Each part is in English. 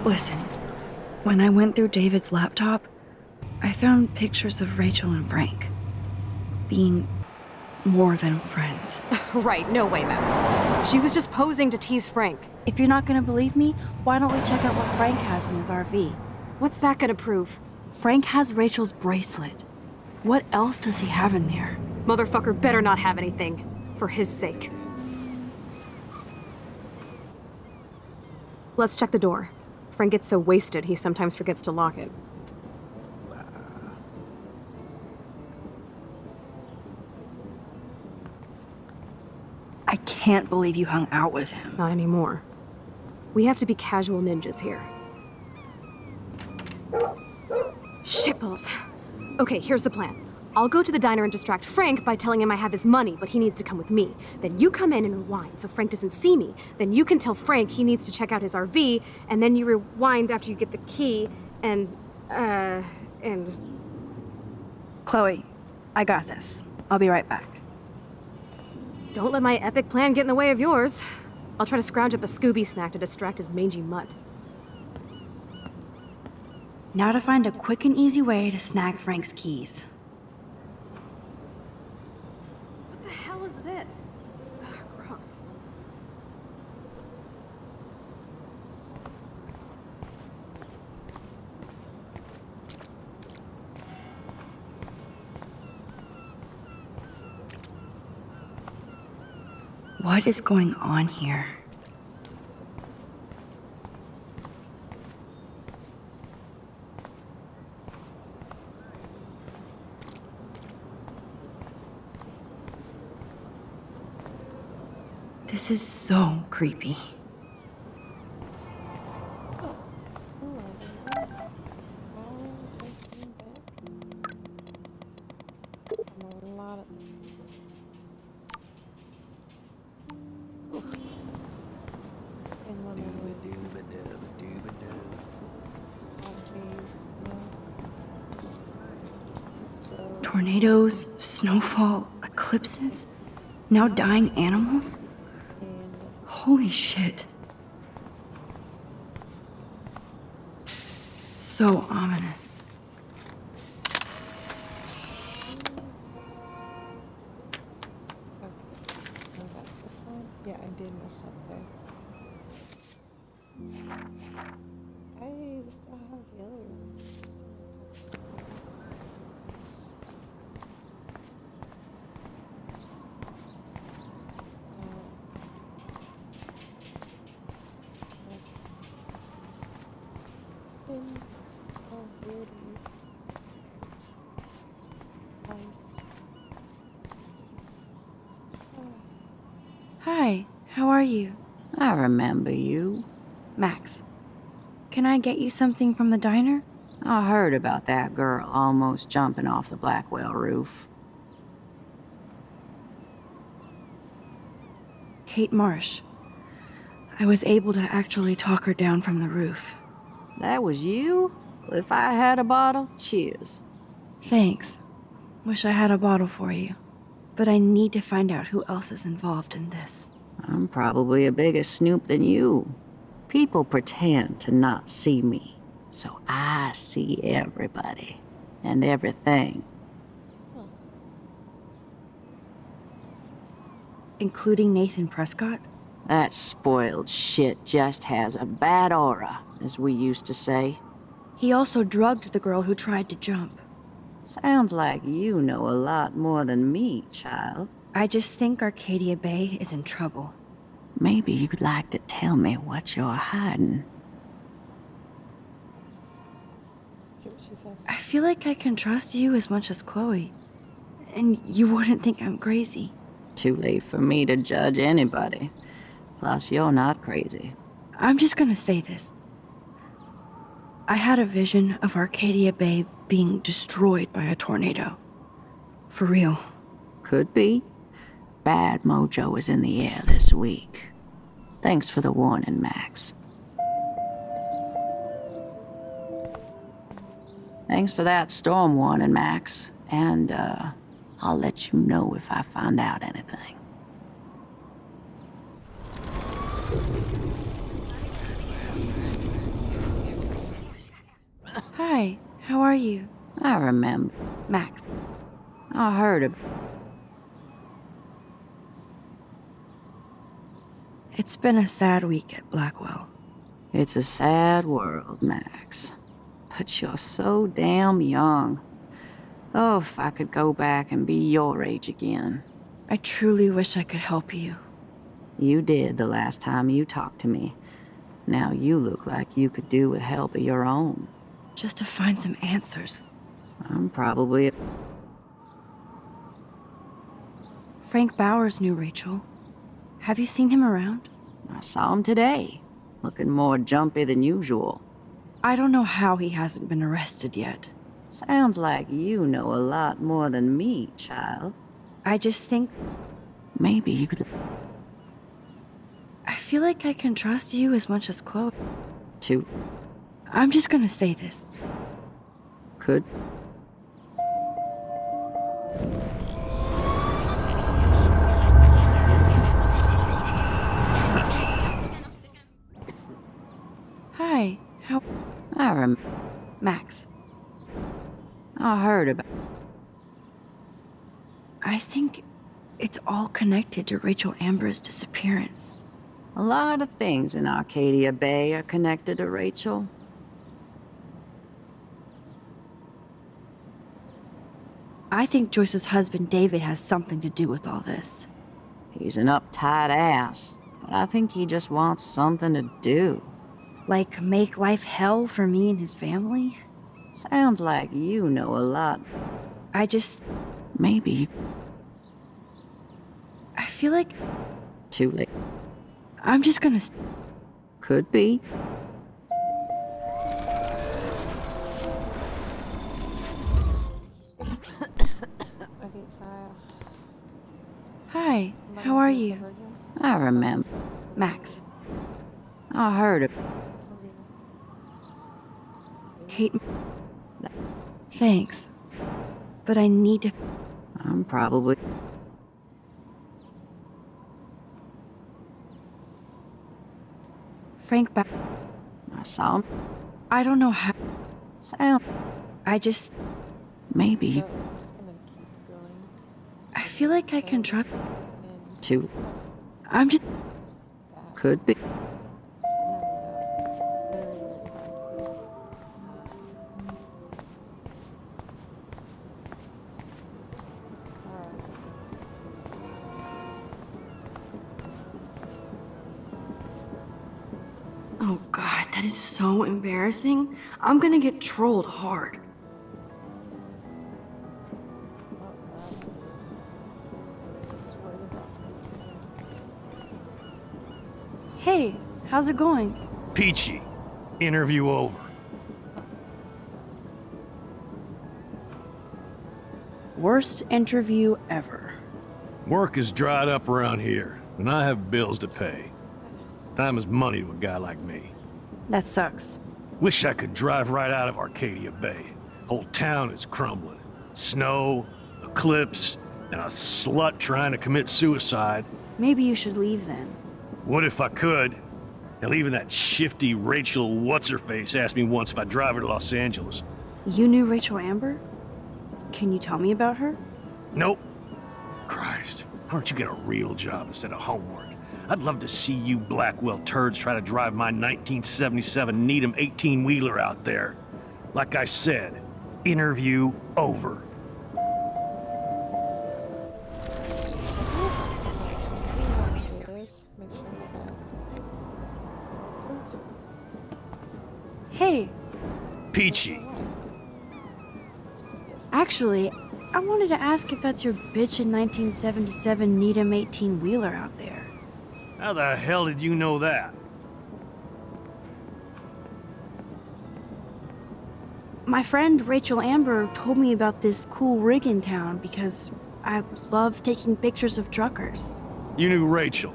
Listen, when I went through David's laptop, I found pictures of Rachel and Frank being more than friends. Right, no way, Max. She was just posing to tease Frank. If you're not gonna believe me, why don't we check out what Frank has in his RV? What's that gonna prove? Frank has Rachel's bracelet. What else does he have in there? Motherfucker better not have anything. For his sake. Let's check the door. Frank gets so wasted, he sometimes forgets to lock it. I can't believe you hung out with him. Not anymore. We have to be casual ninjas here. Shitballs. Okay, here's the plan. I'll go to the diner and distract Frank by telling him I have his money, but he needs to come with me. Then you come in and rewind so Frank doesn't see me. Then you can tell Frank he needs to check out his RV, and then you rewind after you get the key, and... Chloe, I got this. I'll be right back. Don't let my epic plan get in the way of yours. I'll try to scrounge up a Scooby snack to distract his mangy mutt. Now to find a quick and easy way to snag Frank's keys. What the hell is this? Ugh, gross. What is going on here? This is so creepy. Tornadoes, snowfall, eclipses, now dying animals? Holy shit. So ominous. Yeah, I did mess up there. I still have the other one. Hi, how are you? I remember you. Max, can I get you something from the diner? I heard about that girl almost jumping off the Blackwell roof. Kate Marsh. I was able to actually talk her down from the roof. That was you? Well, if I had a bottle, cheers. Thanks. Wish I had a bottle for you. But I need to find out who else is involved in this. I'm probably a bigger snoop than you. People pretend to not see me, so I see everybody and everything. Including Nathan Prescott? That spoiled shit just has a bad aura, as we used to say. He also drugged the girl who tried to jump. Sounds like you know a lot more than me, child. I just think Arcadia Bay is in trouble. Maybe you'd like to tell me what you're hiding. See what she says. I feel like I can trust you as much as Chloe. And you wouldn't think I'm crazy. Too late for me to judge anybody. Plus, you're not crazy. I'm just gonna say this. I had a vision of Arcadia Bay being destroyed by a tornado. For real. Could be. Bad mojo is in the air this week. Thanks for the warning, Max. Thanks for that storm warning, Max. And, I'll let you know if I find out anything. how are you? I remember. Max. I heard of. It's been a sad week at Blackwell. It's a sad world, Max. But you're so damn young. Oh, if I could go back and be your age again. I truly wish I could help you. You did the last time you talked to me. Now you look like you could do with help of your own. Just to find some answers. I'm probably. Frank Bowers knew Rachel. Have you seen him around? I saw him today, looking more jumpy than usual. I don't know how he hasn't been arrested yet. Sounds like you know a lot more than me, child. I just think Maybe you could. I feel like I can trust you as much as Chloe. Two. I'm just gonna say this. Could. Hi, how... I rem. Max. I heard about. I think it's all connected to Rachel Amber's disappearance. A lot of things in Arcadia Bay are connected to Rachel. I think Joyce's husband David has something to do with all this. He's an uptight ass, but I think he just wants something to do. Like, make life hell for me and his family? Sounds like you know a lot. I just... Maybe you. I feel like Too late. I'm just gonna... Could be. Okay, so Hi, how are you? I remember. Max. I heard of. Kate... Thanks. But I need to... I'm probably. Frank back... I saw him. I don't know how... Sound. I just... Maybe you. I'm just gonna keep going. I feel like I can trust... And Too. I'm just... that. Could be. Very, very likely. Alright. Oh god, that is so embarrassing. I'm gonna get trolled hard. Oh god. Just worried about me. Hey, how's it going? Peachy. Interview over. Worst interview ever. Work is dried up around here, and I have bills to pay. Time is money to a guy like me. That sucks. Wish I could drive right out of Arcadia Bay. Whole town is crumbling. Snow, eclipse, and a slut trying to commit suicide. Maybe you should leave then. What if I could? Hell, even that shifty Rachel What's-Her-Face asked me once if I'd drive her to Los Angeles. You knew Rachel Amber? Can you tell me about her? Nope. Christ, why don't you get a real job instead of homework? I'd love to see you Blackwell turds try to drive my 1977 Needham 18-wheeler out there. Like I said, interview over. Do this. Make sure that opens. Hey, Peachy. Yes, yes. actually, I wanted to ask if that's your bitchin' 1977 Needham 18-wheeler out there. How the hell did you know that? My friend Rachel Amber told me about this cool rig in town because I love taking pictures of truckers. You knew Rachel.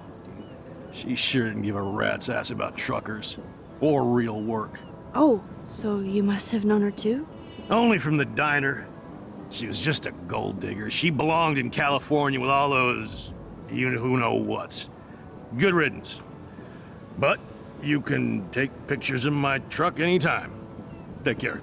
She sure didn't give a rat's ass about truckers. Or real work. Oh, so you must have known her too? Only from the diner. She was just a gold digger. She belonged in California with all those you-know-who-know-whats. Good riddance. But you can take pictures of my truck anytime. Take care.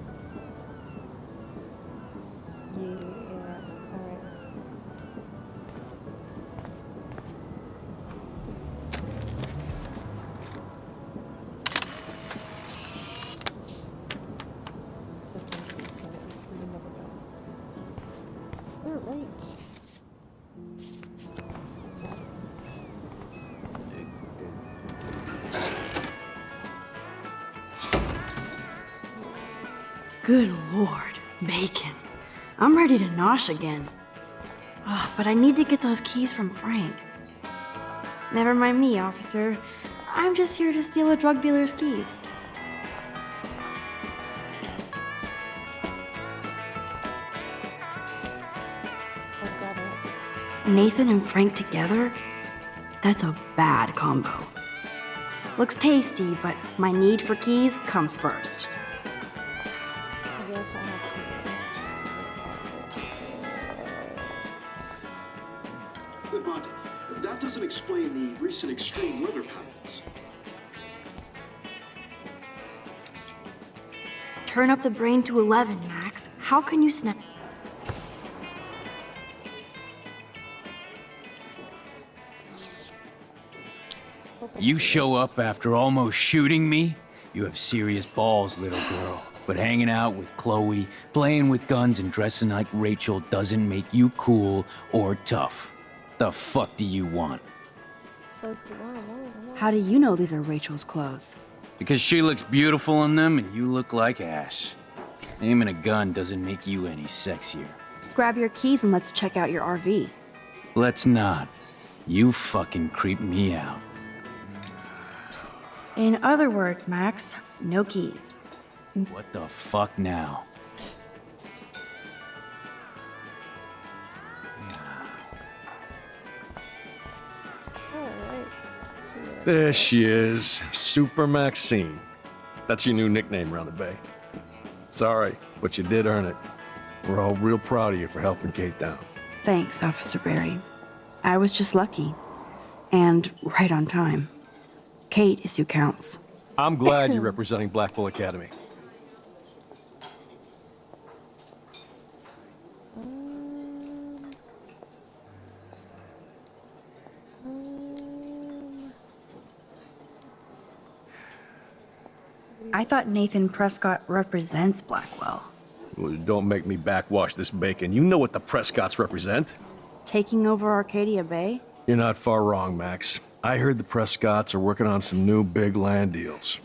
Good lord, bacon. I'm ready to nosh again. Oh, but I need to get those keys from Frank. Never mind me, officer. I'm just here to steal a drug dealer's keys. I got it. Nathan and Frank together? That's a bad combo. Looks tasty, but my need for keys comes first. I guess I have to. But that doesn't explain the recent extreme weather patterns. Turn up the brain to 11, Max. How can you snap? You show up after almost shooting me? You have serious balls, little girl. But hanging out with Chloe, playing with guns, and dressing like Rachel doesn't make you cool or tough. The fuck do you want? How do you know these are Rachel's clothes? Because she looks beautiful in them and you look like ash. Aiming a gun doesn't make you any sexier. Grab your keys and let's check out your RV. Let's not. You fucking creep me out. In other words, Max, no keys. What the fuck now? Alright. See you. There she is, Super Maxine. That's your new nickname around the bay. Sorry, but you did earn it. We're all real proud of you for helping Kate down. Thanks, Officer Barry. I was just lucky. And right on time. Kate is who counts. I'm glad you're representing Blackwell Academy. I thought Nathan Prescott represents Blackwell. Well, don't make me backwash this bacon. You know what the Prescotts represent. Taking over Arcadia Bay? You're not far wrong, Max. I heard the Prescotts are working on some new big land deals.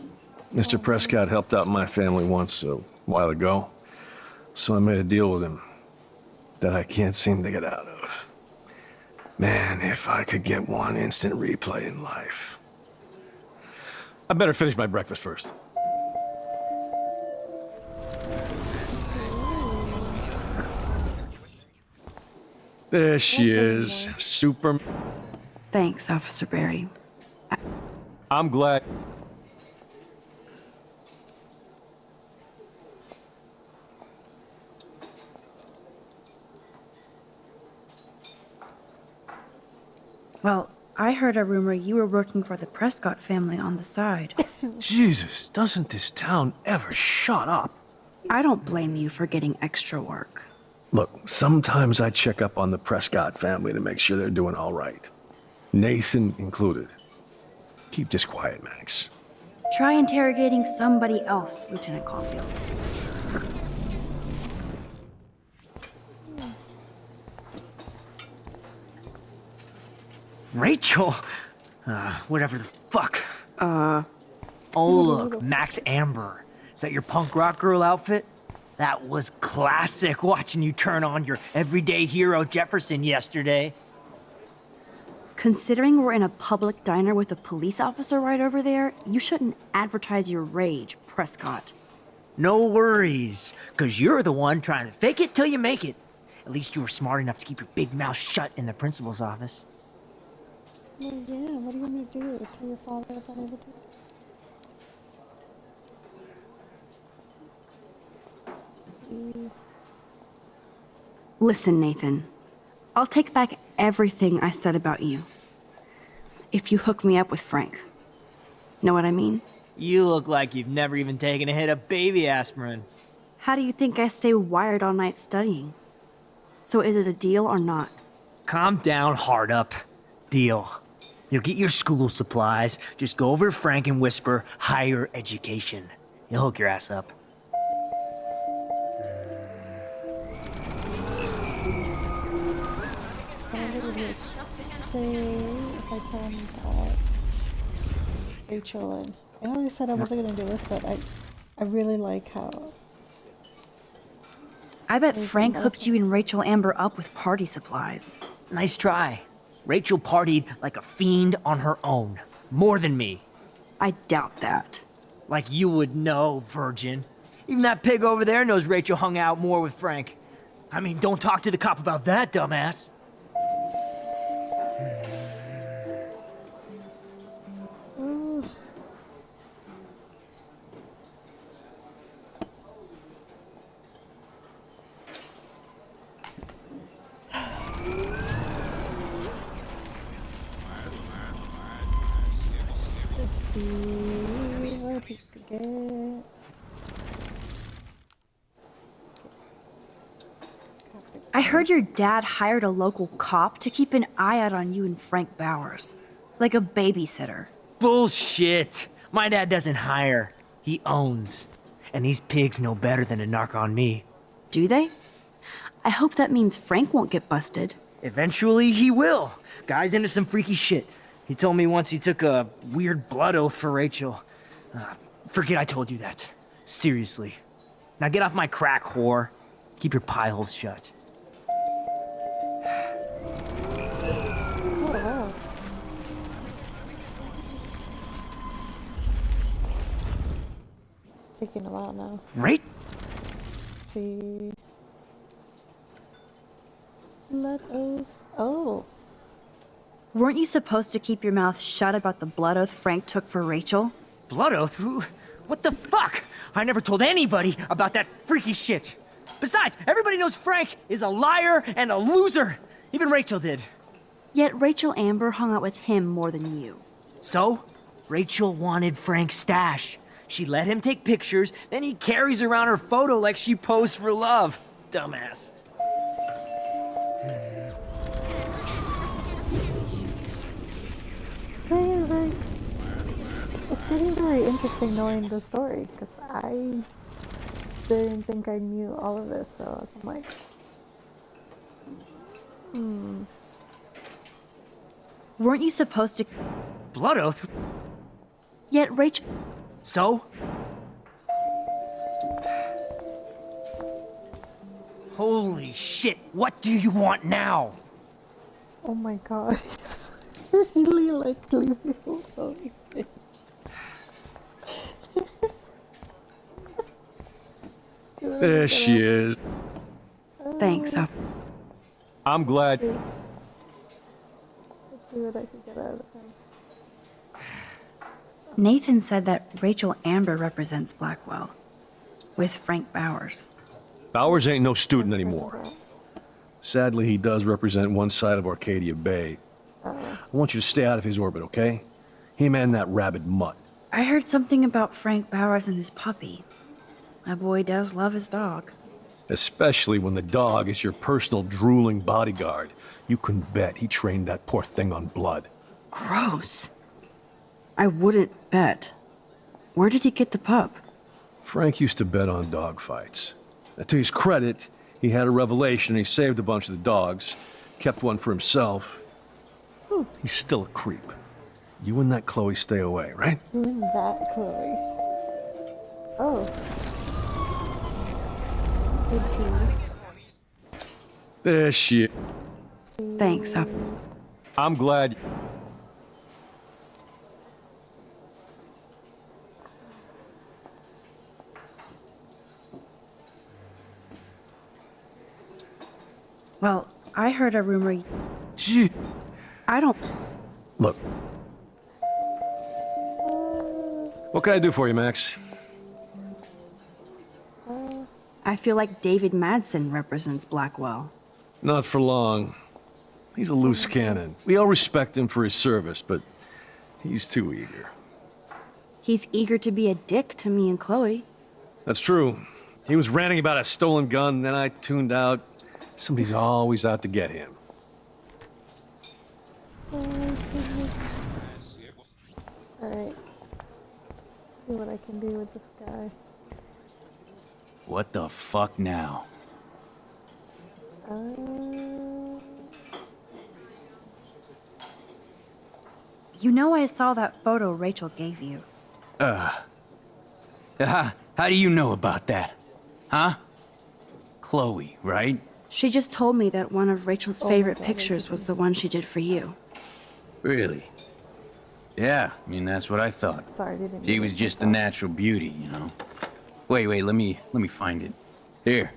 Mr. Prescott helped out my family once a while ago, so I made a deal with him that I can't seem to get out of. Man, if I could get one instant replay in life. I better finish my breakfast first. There she is, Super... Thanks, Officer Barry. I'm glad... Well, I heard a rumor you were working for the Prescott family on the side. Jesus, doesn't this town ever shut up? I don't blame you for getting extra work. Look, sometimes I check up on the Prescott family to make sure they're doing all right. Nathan included. Keep this quiet, Max. Try interrogating somebody else, Lieutenant Caulfield. Rachel? Whatever the fuck. Oh, look, Max Amber. Is that your punk rock girl outfit? That was classic watching you turn on your everyday hero Jefferson yesterday. Considering we're in a public diner with a police officer right over there, you shouldn't advertise your rage, Prescott. No worries, because you're the one trying to fake it till you make it. At least you were smart enough to keep your big mouth shut in the principal's office. Well, yeah, what do you want me to do? Tell your father about everything? See. Listen, Nathan. I'll take back everything I said about you. If you hook me up with Frank. Know what I mean? You look like you've never even taken a hit of baby aspirin. How do you think I stay wired all night studying? So is it a deal or not? Calm down, hard up. Deal. You'll get your school supplies. Just go over to Frank and whisper higher education. He'll hook your ass up. I'm gonna just say if I tell him that Rachel and I already said I wasn't gonna do this, but I really like how I bet Frank hooked you and Rachel Amber up with party supplies. Nice try. Rachel partied like a fiend on her own. More than me. I doubt that. Like you would know, virgin. Even that pig over there knows Rachel hung out more with Frank. I mean, don't talk to the cop about that, dumbass. Let's see. What did we get? I heard your dad hired a local cop to keep an eye out on you and Frank Bowers. Like a babysitter. Bullshit. My dad doesn't hire. He owns. And these pigs know better than to narc on me. Do they? I hope that means Frank won't get busted. Eventually, he will. Guy's into some freaky shit. He told me once he took a weird blood oath for Rachel. Forget I told you that. Seriously. Now get off my crack, whore. Keep your pie holes shut. Oh, wow. It's taking a while now. Right? Let's see. Blood oath. Oh. Weren't you supposed to keep your mouth shut about the blood oath Frank took for Rachel? Blood oath? Who? What the fuck? I never told anybody about that freaky shit. Besides, everybody knows Frank is a liar and a loser. Even Rachel did. Yet Rachel Amber hung out with him more than you. So, Rachel wanted Frank's stash. She let him take pictures, then he carries around her photo like she posed for love. Dumbass. It's getting very interesting knowing the story, because I didn't think I knew all of this, so I'm like, Weren't you supposed to... Blood oath? Yet Rachel... So? Holy shit, what do you want now? oh my god, he's really like, leave me alone. There she is. Thanks, I'm glad. Let's see what I can get out of him. Nathan said that Rachel Amber represents Blackwell. With Frank Bowers. Bowers ain't no student anymore. Sadly, he does represent one side of Arcadia Bay. I want you to stay out of his orbit, okay? Him and that rabid mutt. I heard something about Frank Bowers and his puppy. My boy does love his dog. Especially when the dog is your personal drooling bodyguard. You can bet he trained that poor thing on blood. Gross. I wouldn't bet. Where did he get the pup? Frank used to bet on dog fights. Now, to his credit, he had a revelation and he saved a bunch of the dogs, kept one for himself. He's still a creep. You and that Chloe stay away, right? Doing that, Chloe. Oh. Good tease. There she is. Thanks, I'm glad. Well, I heard a rumor... Gee. I don't... Look. What can I do for you, Max? I feel like David Madsen represents Blackwell. Not for long. He's a loose cannon. We all respect him for his service, but he's too eager. He's eager to be a dick to me and Chloe. That's true. He was ranting about a stolen gun, then I tuned out. Somebody's always out to get him. Oh my goodness. Alright. See what I can do with this guy. What the fuck now? You know I saw that photo Rachel gave you. How do you know about that? Huh? Chloe, right? She just told me that one of Rachel's my favorite God, pictures was the one she did for you. Really? Yeah, I mean, that's what I thought. Sorry, I didn't She mean was it just a myself. natural beauty, you know? Wait, let me find it. Here,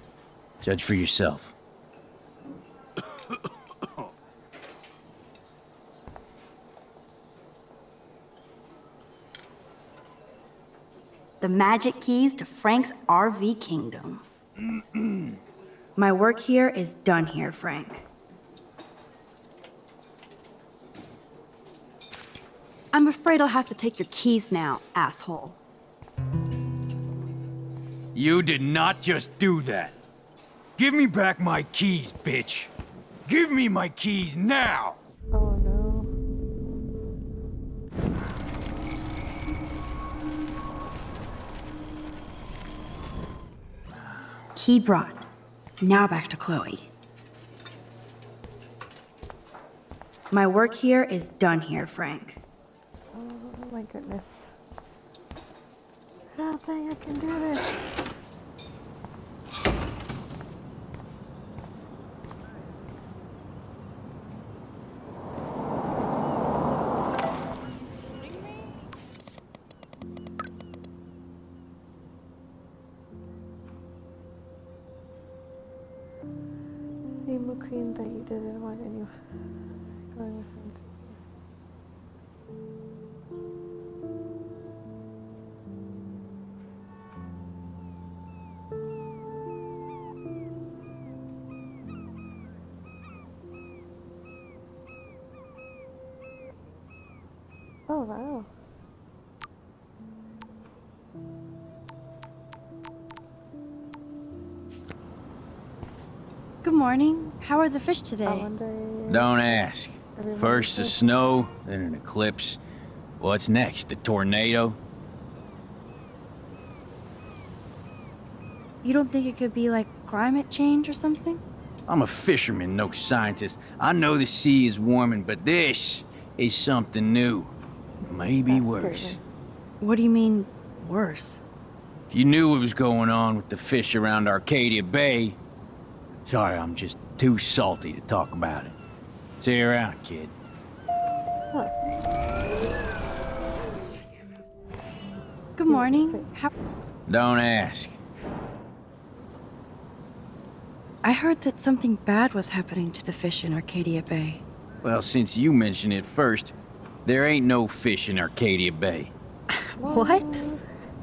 judge for yourself. The magic keys to Frank's RV kingdom. My work here is done here, Frank. I'm afraid I'll have to take your keys now, asshole. You did not just do that. Give me back my keys, bitch. Give me my keys now! Oh no. Key brought. Now back to Chloe. My work here is done here, Frank. Oh my goodness. I don't think I can do this. Name a queen that you didn't want anyone going with him to see. Oh wow. Good morning. How are the fish I today? wonder if Don't ask. everyone First the says- snow, then an eclipse. What's next? A tornado? You don't think it could be like climate change or something? I'm a fisherman, no scientist. I know the sea is warming, but this is something new. Maybe That's worse. certain. What do you mean, worse? If you knew what was going on with the fish around Arcadia Bay... Sorry, I'm just too salty to talk about it. See you around, kid. Good See. morning. How Don't ask. I heard that something bad was happening to the fish in Arcadia Bay. Well, since you mentioned it first, there ain't no fish in Arcadia Bay. What?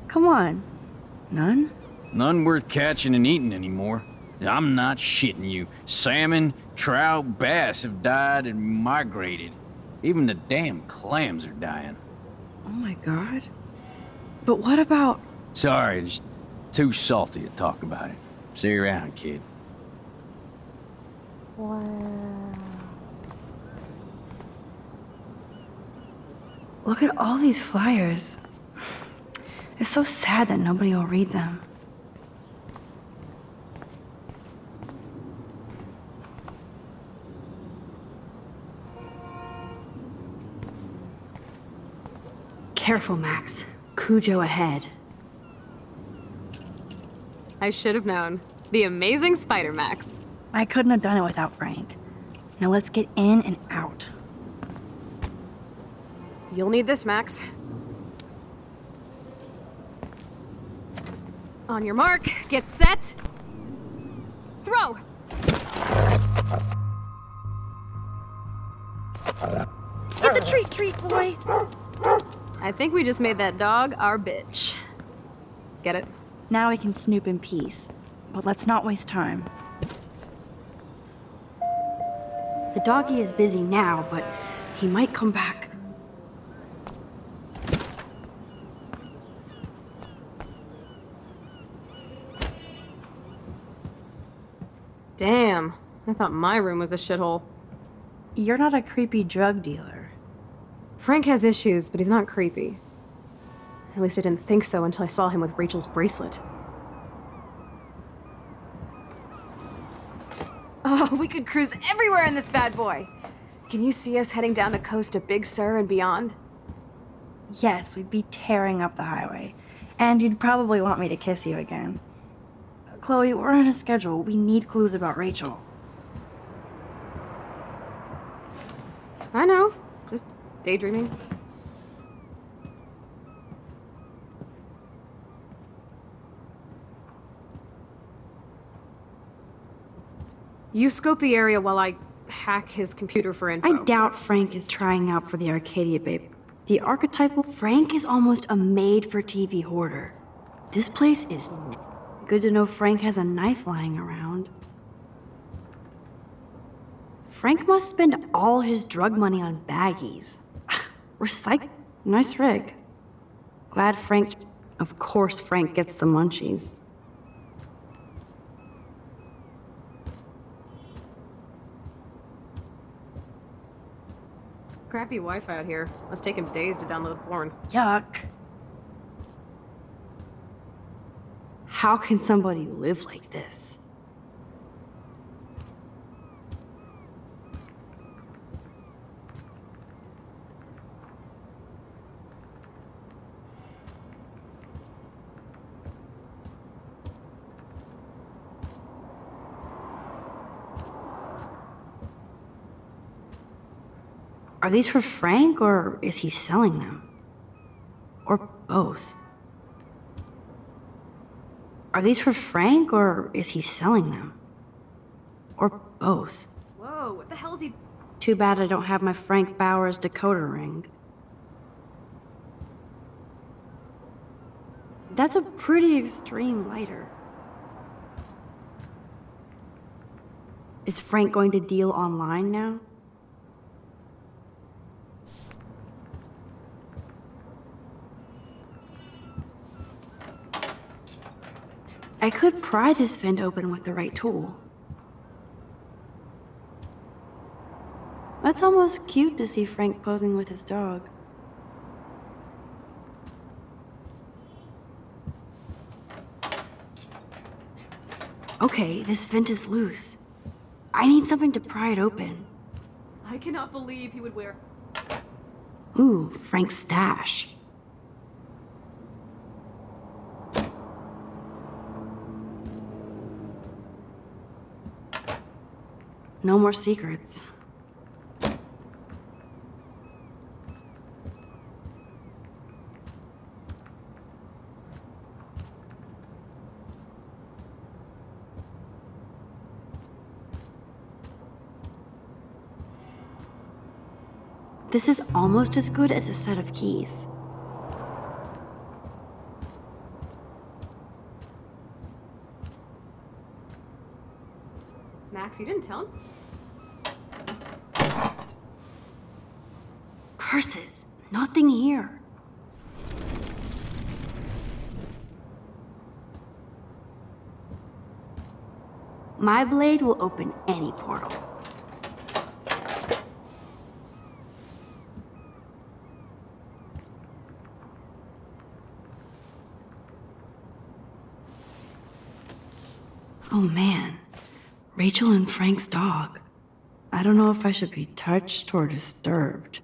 Come on. None? None worth catching and eating anymore. I'm not shitting you. Salmon, trout, bass have died and migrated. Even the damn clams are dying. Oh my god. But what about... Sorry, just too salty to talk about it. See you around, kid. Wow. Look at all these flyers. It's so sad that nobody will read them. Careful, Max. Cujo ahead. I should have known. The amazing Spider Max. I couldn't have done it without Frank. Now let's get in and out. You'll need this, Max. On your mark, get set. Throw! Get the treat, boy! I think we just made that dog our bitch. Get it? Now we can snoop in peace. But let's not waste time. The doggy is busy now, but he might come back. Damn, I thought my room was a shithole. You're not a creepy drug dealer. Frank has issues, but he's not creepy. At least I didn't think so until I saw him with Rachel's bracelet. Oh, we could cruise everywhere in this bad boy! Can you see us heading down the coast to Big Sur and beyond? Yes, we'd be tearing up the highway. And you'd probably want me to kiss you again. Chloe, we're on a schedule. We need clues about Rachel. I know. Just daydreaming. You scope the area while I hack his computer for info. I doubt Frank is trying out for the Arcadia babe. The archetypal Frank is almost a made-for-TV hoarder. This place is good to know Frank has a knife lying around. Frank must spend all his drug money on baggies. Recycle. Nice rig. Glad Frank... Of course Frank gets the munchies. Crappy Wi-Fi out here. Must take him days to download porn. Yuck. How can somebody live like this? Are these for Frank, or is he selling them? Or both? Are these for Frank, or is he selling them? Or both? Whoa, what the hell is he... Too bad I don't have my Frank Bowers decoder ring. That's a pretty extreme lighter. Is Frank going to deal online now? I could pry this vent open with the right tool. That's almost cute to see Frank posing with his dog. Okay, this vent is loose. I need something to pry it open. I cannot believe he would wear... Ooh, Frank's stash. No more secrets. This is almost as good as a set of keys. Max, you didn't tell him? Curses! Nothing here. My blade will open any portal. Oh man, Rachel and Frank's dog. I don't know if I should be touched or disturbed.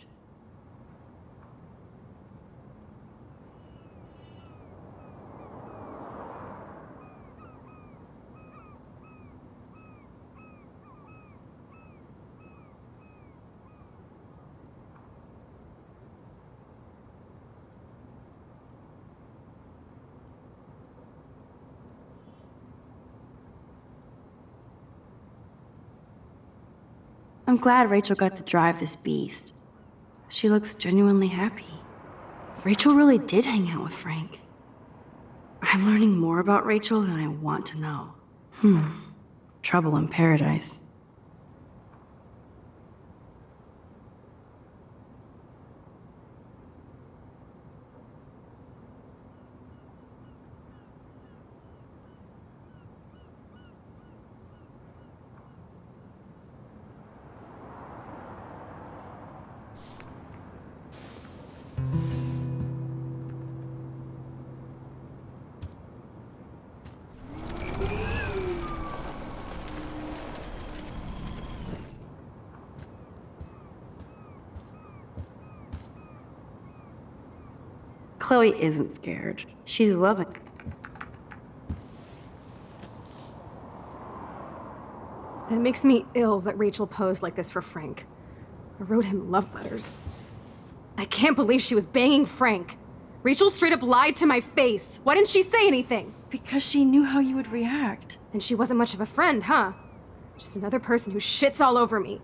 I'm glad Rachel got to drive this beast. She looks genuinely happy. Rachel really did hang out with Frank. I'm learning more about Rachel than I want to know. Trouble in paradise. Chloe isn't scared. She's loving. It makes me ill that Rachel posed like this for Frank. I wrote him love letters. I can't believe she was banging Frank. Rachel straight up lied to my face. Why didn't she say anything? Because she knew how you would react. And she wasn't much of a friend, huh? Just another person who shits all over me.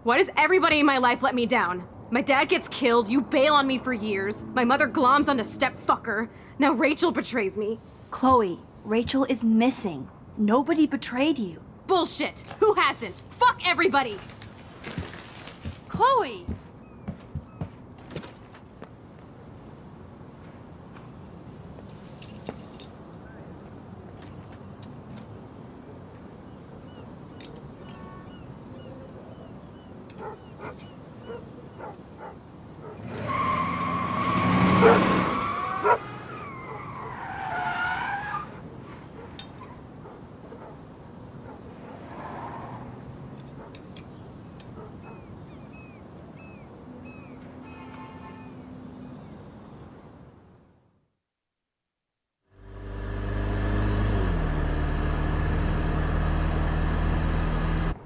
Why does everybody in my life let me down? My dad gets killed, you bail on me for years, my mother gloms onto stepfucker, now Rachel betrays me. Chloe, Rachel is missing. Nobody betrayed you. Bullshit! Who hasn't? Fuck everybody! Chloe!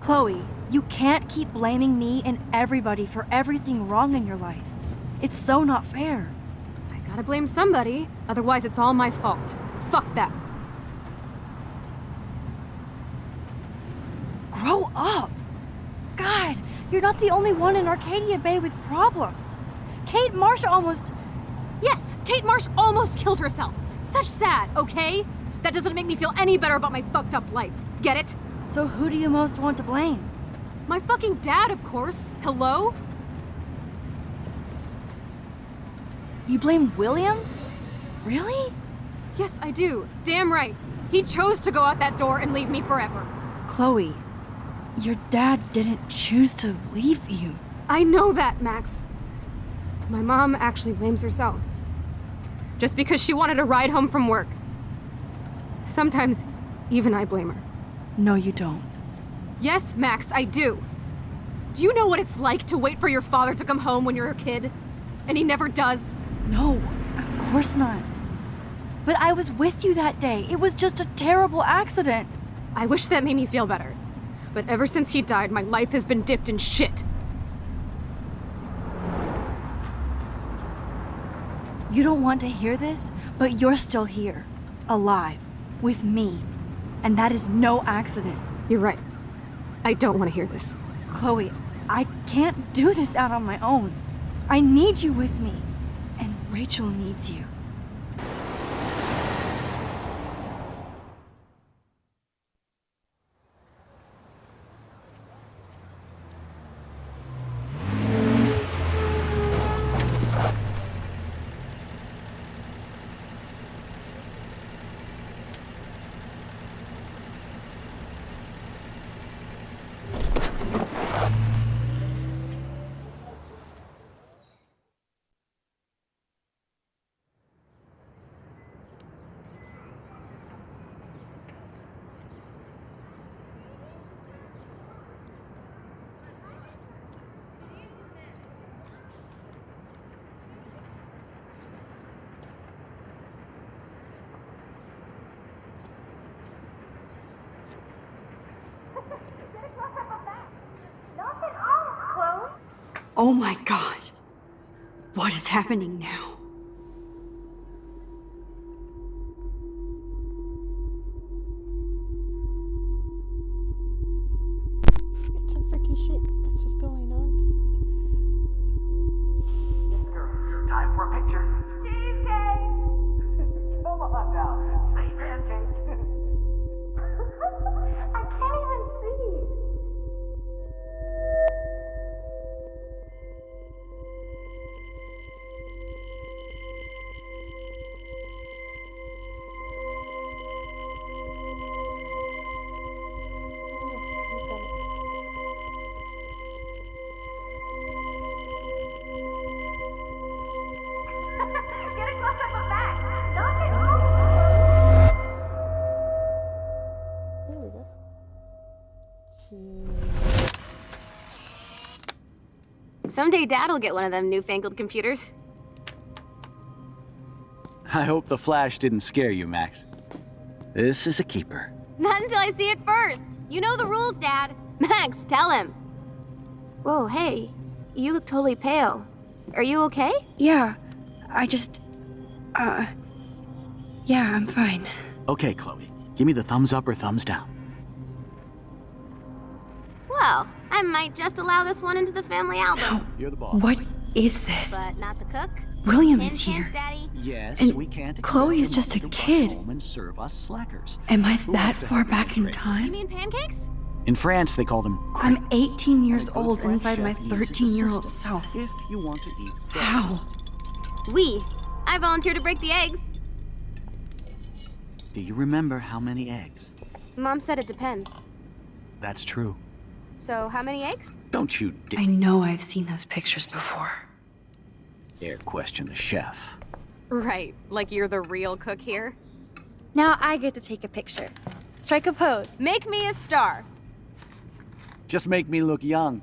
Chloe, you can't keep blaming me and everybody for everything wrong in your life. It's so not fair. I gotta blame somebody, otherwise it's all my fault. Fuck that. Grow up! God, you're not the only one in Arcadia Bay with problems. Kate Marsh almost... Yes, Kate Marsh almost killed herself. Such sad, okay? That doesn't make me feel any better about my fucked up life. Get it? So who do you most want to blame? My fucking dad, of course. Hello? You blame William? Really? Yes, I do. Damn right. He chose to go out that door and leave me forever. Chloe, your dad didn't choose to leave you. I know that, Max. My mom actually blames herself. Just because she wanted a ride home from work. Sometimes, even I blame her. No, you don't. Yes, Max, I do. Do you know what it's like to wait for your father to come home when you're a kid? And he never does? No, of course not. But I was with you that day. It was just a terrible accident. I wish that made me feel better. But ever since he died, my life has been dipped in shit. You don't want to hear this, but you're still here. Alive. With me. And that is no accident. You're right. I don't want to hear this. Chloe, I can't do this out on my own. I need you with me. And Rachel needs you. Oh my God. What is happening now? It's some freaky shit. That's what's going on. Time for a picture. Cheesecake! Come on now. Say pancake. I can't even see. Who's got it? Get a close up of Max. Knock it off. There we go. Cheers. Someday Dad'll get one of them newfangled computers. I hope the flash didn't scare you, Max. This is a keeper. Not until I see it first. You know the rules, Dad. Max, tell him. Whoa, hey. You look totally pale. Are you okay? Yeah, I just. Yeah, I'm fine. Okay, Chloe. Give me the thumbs up or thumbs down. Well, I might just allow this one into the family album. You're the boss. What is this? But not the cook. William Hint, is hint, here. Daddy. Yes, And we can't expect Chloe your is just mother a to kid. rush home and serve us slackers. Am I Who that wants to far help me back in with time? You mean pancakes? In France, they call them I'm crepes. 18 years A good old French inside my chef uses 13-year-old assistance self. If you want to eat How? We. I volunteered to break the eggs. Do you remember how many eggs? Mom said it depends. That's true. So, how many eggs? Don't you I know I've seen those pictures before. dare question the chef. Right, like you're the real cook here. Now I get to take a picture. Strike a pose. Make me a star. Just make me look young.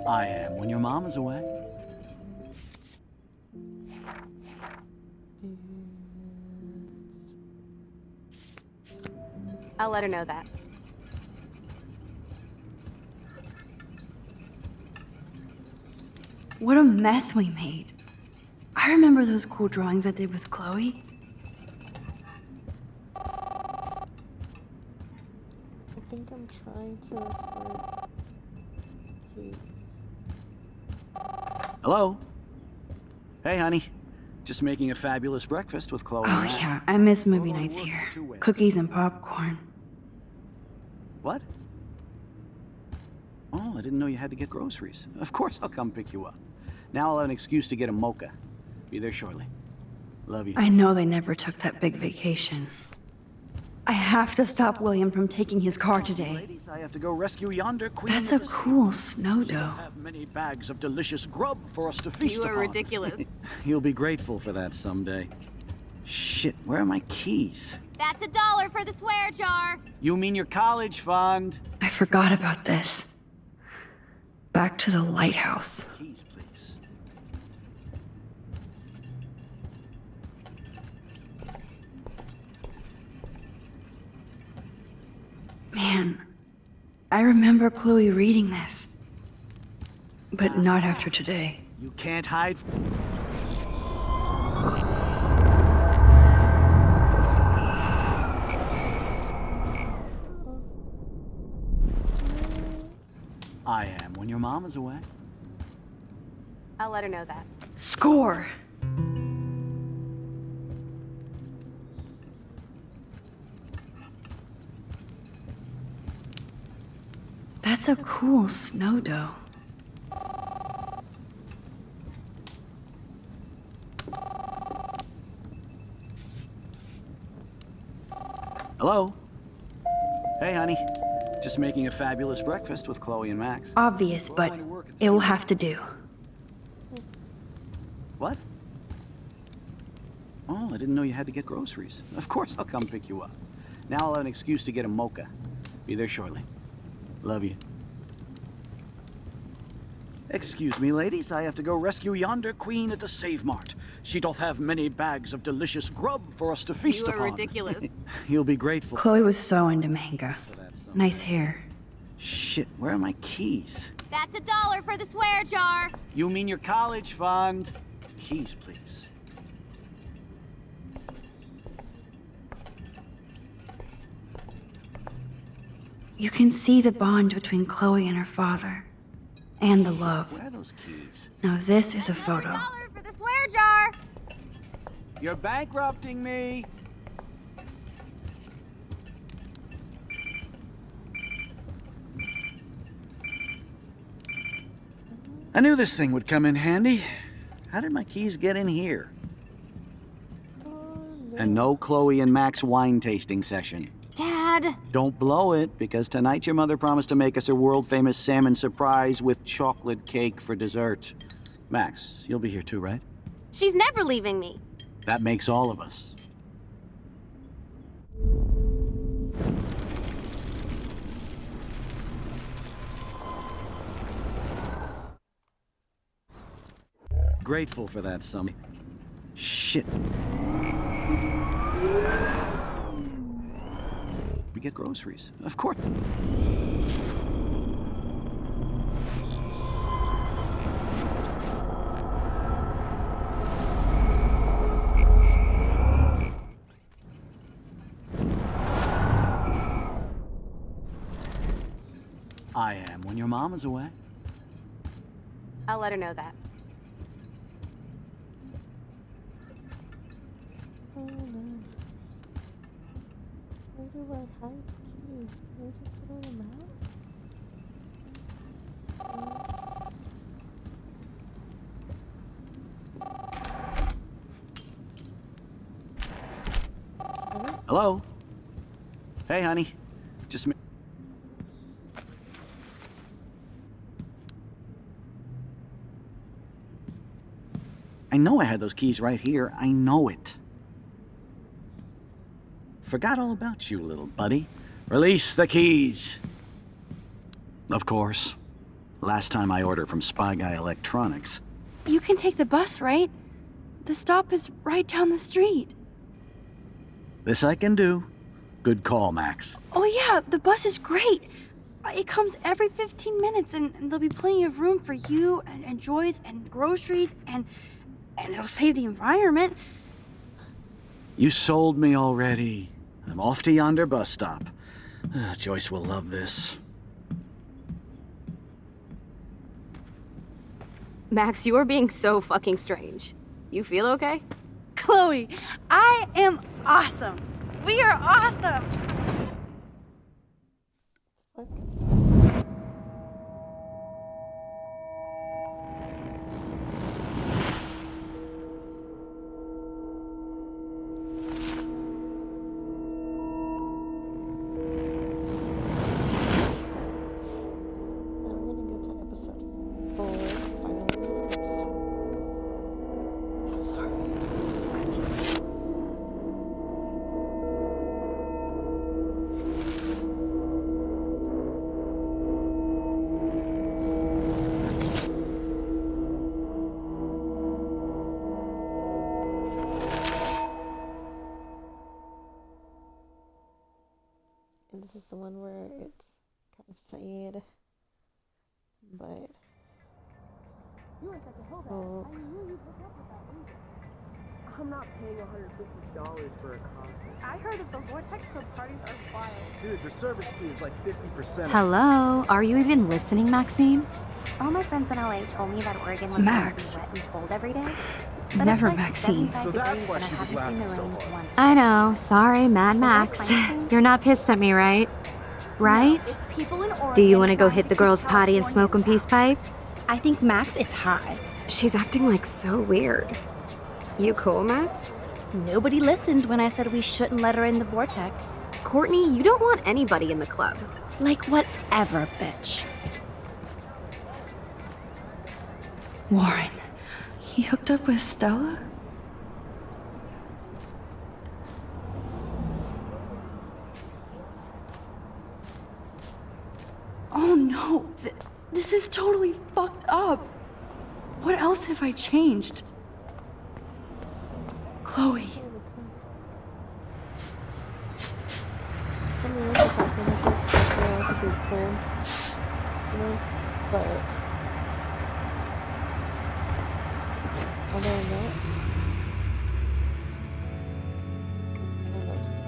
I am when your mom is away. I'll let her know that. What a mess we made. I remember those cool drawings I did with Chloe. I think I'm trying to record his. Hello? Hey, honey. Just making a fabulous breakfast with Chloe. Oh and Max. yeah, I miss movie nights here. Cookies and popcorn. What? Oh, I didn't know you had to get groceries. Of course, I'll come pick you up. Now I'll have an excuse to get a mocha. Be there shortly. Love you. I know they never took that big vacation. I have to stop William from taking his car today. Ladies, I have to go rescue yonder queen. That's of a the cool sea. snow She'll dough. have many bags of delicious grub for us to feast You are upon. ridiculous. You'll be grateful for that someday. Shit, where are my keys? That's $1 for the swear jar. You mean your college fund? I forgot about this. Back to the lighthouse. Keys, please. Man, I remember Chloe reading this. But not after today. You can't hide. I am when your mom is away. I'll let her know that. Score! That's a cool snow dough. Hello? Hey, honey. Just making a fabulous breakfast with Chloe and Max. Obvious, but it will have to do. What? Oh, I didn't know you had to get groceries. Of course, I'll come pick you up. Now I'll have an excuse to get a mocha. Be there shortly. Love you. Excuse me, ladies. I have to go rescue yonder queen at the Save Mart. She doth have many bags of delicious grub for us to feast You are upon. ridiculous. You'll be grateful. Chloe was so into manga. for that someday. Nice hair. Shit, where are my keys? That's $1 for the swear jar. You mean your college fund? Keys, please. You can see the bond between Chloe and her father. And the love. Where are those keys? Now this is a photo. $1 for the swear jar. You're bankrupting me. I knew this thing would come in handy. How did my keys get in here? And no Chloe and Max wine tasting session. Dad. Don't blow it, because tonight your mother promised to make us a world-famous salmon surprise with chocolate cake for dessert. Max, you'll be here too, right? She's never leaving me. That makes all of us. Grateful for that, some. Shit. We get groceries. Of course. I am when your mom is away. I'll let her know that. Oh no. Where do I hide the keys? Can I just throw them out? Hello? Hey, honey. Just me. I know I had those keys right here. I know it. Forgot all about you, little buddy. Release the keys. Of course. Last time I ordered from Spy Guy Electronics. You can take the bus, right? The stop is right down the street. This I can do. Good call, Max. Oh yeah, the bus is great. It comes every 15 minutes and there'll be plenty of room for you and Joyce and groceries and it'll save the environment. You sold me already. I'm off to yonder bus stop. Joyce will love this. Max, you are being so fucking strange. You feel okay? Chloe, I am awesome. We are awesome. Fuck. Now we're gonna get to episode 4, final release. That was hard. And this is the one where it's kind of sad, but oh, I'm not paying $150 for a concert. I heard that the Vortex Club parties are wild. Dude, the service fee is like 50%. Hello? Are you even listening, Maxine? All my friends in LA told me that Oregon was Max. wet and cold every day. But Never it's like Maxine. 75 So that's degrees why and I she was haven't seen the laughing so rain hard. once. I know. Sorry, Mad that Max. climate change? You're not pissed at me, right? Right? It's people in Oregon Do you want to go trying hit the keep girls' potty and smoke a Californians peace pipe? I think Max is high. She's acting like so weird. You cool, Max? Nobody listened when I said we shouldn't let her in the Vortex. Courtney, you don't want anybody in the club. Like whatever, bitch. Warren, he hooked up with Stella? Oh no, this is totally fucked up. What else have I changed? Chloe. holy crap. I mean, I'm just acting like this just so I could be cool, you know? But other than that, I don't know what to say.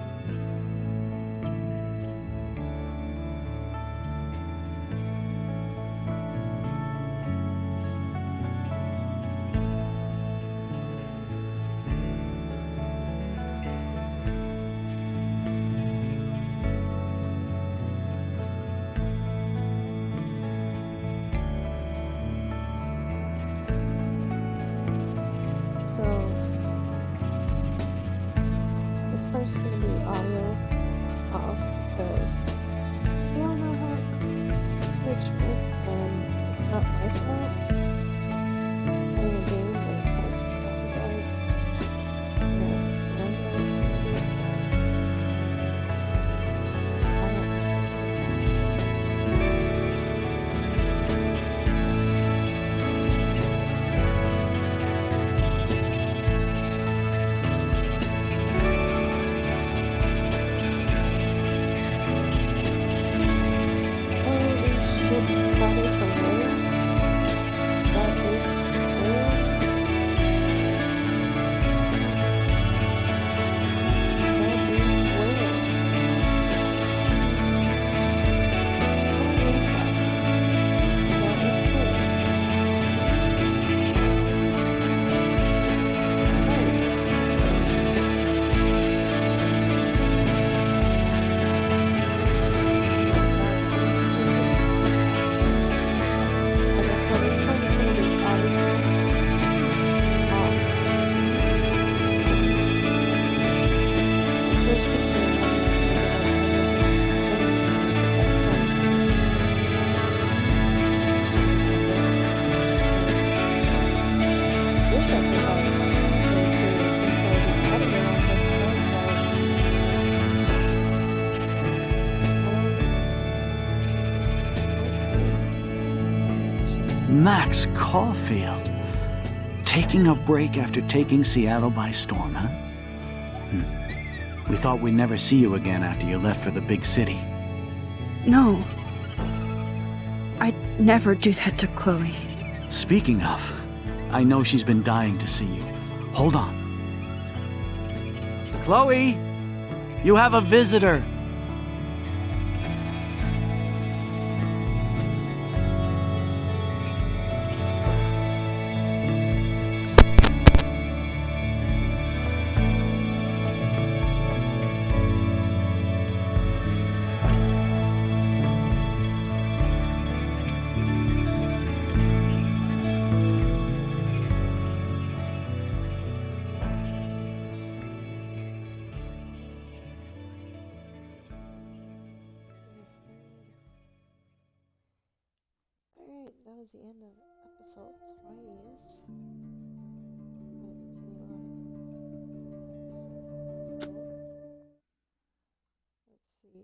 Max Caulfield. Taking a break after taking Seattle by storm, huh? We thought we'd never see you again after you left for the big city. No. I'd never do that to Chloe. Speaking of, I know she's been dying to see you. Hold on. Chloe, you have a visitor. Alright, that was the end of episode 20. Let's see.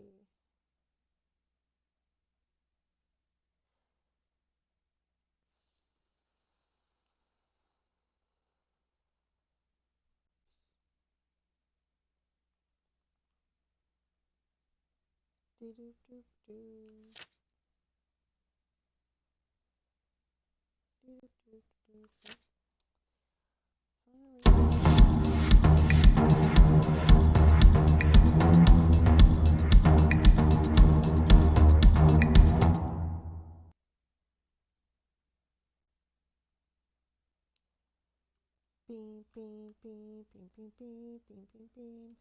Do do do do. Beep, beep, beep, beep, beep, beep, beep, beep, beep.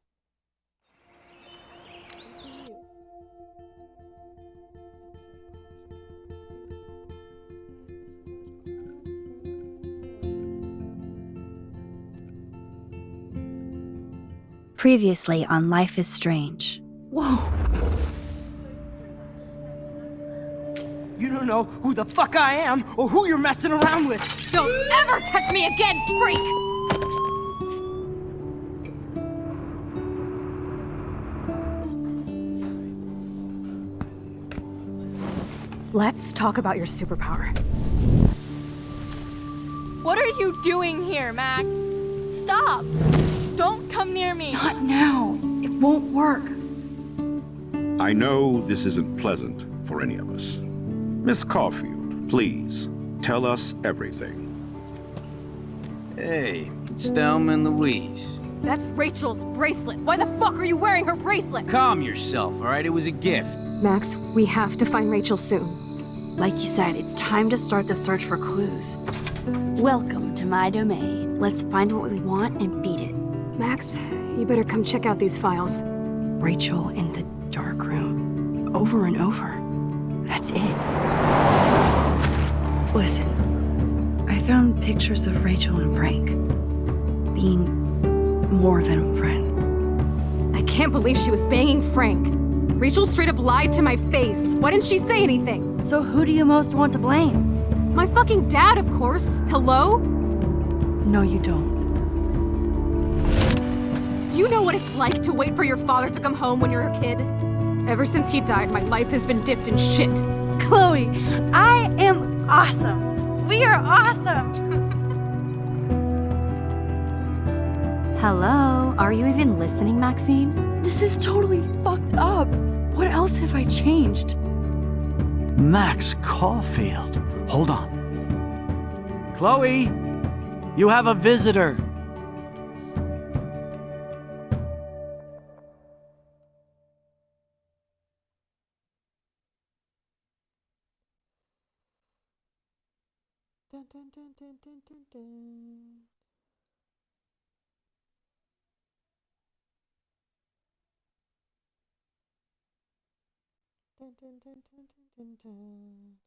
Continue. Previously on Life is Strange. Whoa. You don't know who the fuck I am or who you're messing around with. Don't ever touch me again, freak! Let's talk about your superpower. What are you doing here, Max? Stop! Don't come near me! Not now. It won't work. I know this isn't pleasant for any of us. Miss Caulfield, please, tell us everything. Hey, it's Thelma and Louise. That's Rachel's bracelet. Why the fuck are you wearing her bracelet? Calm yourself, all right? It was a gift. Max, we have to find Rachel soon. Like you said, it's time to start the search for clues. Welcome to my domain. Let's find what we want and beat it. Max, you better come check out these files. Rachel in the dark room. Over and over. That's it. Listen, I found pictures of Rachel and Frank being more than friends. I can't believe she was banging Frank. Rachel straight up lied to my face. Why didn't she say anything? So who do you most want to blame? My fucking dad, of course. Hello? No, you don't. Do you know what it's like to wait for your father to come home when you're a kid? Ever since he died, my life has been dipped in shit. Chloe, I am awesome. We are awesome. Hello? Are you even listening, Maxine? This is totally fucked up. What else have I changed? Max Caulfield. Hold on. Chloe, you have a visitor. Dun, dun, dun, dun, dun, dun, dun. Dun, dun, dun, dun, dun, dun, dun.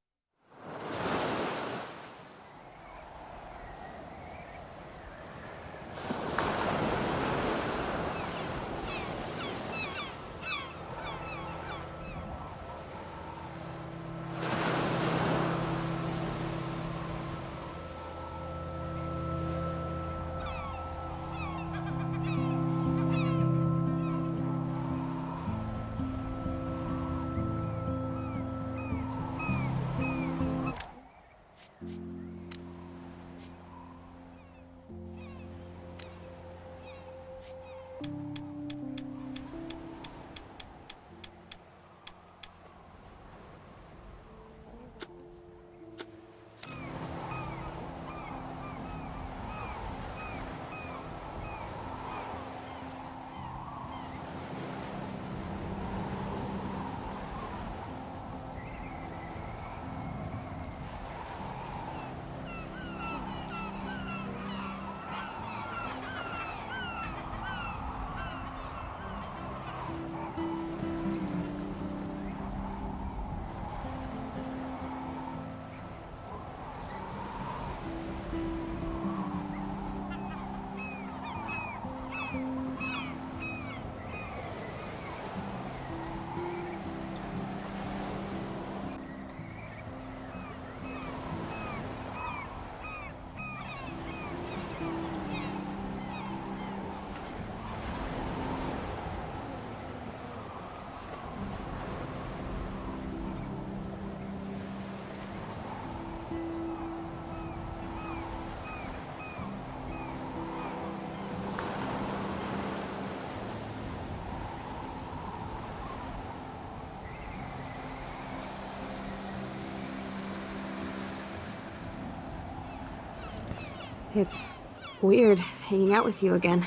It's weird hanging out with you again.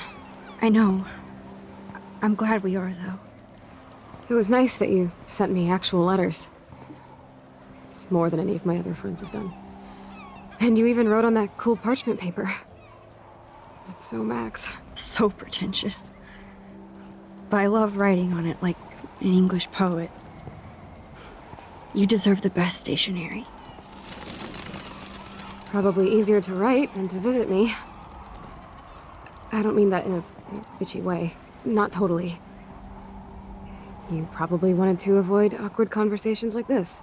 I know. I'm glad we are, though. It was nice that you sent me actual letters. It's more than any of my other friends have done. And you even wrote on that cool parchment paper. That's so Max. So pretentious. But I love writing on it like an English poet. You deserve the best stationery. Probably easier to write than to visit me. I don't mean that in a bitchy way. Not totally. You probably wanted to avoid awkward conversations like this.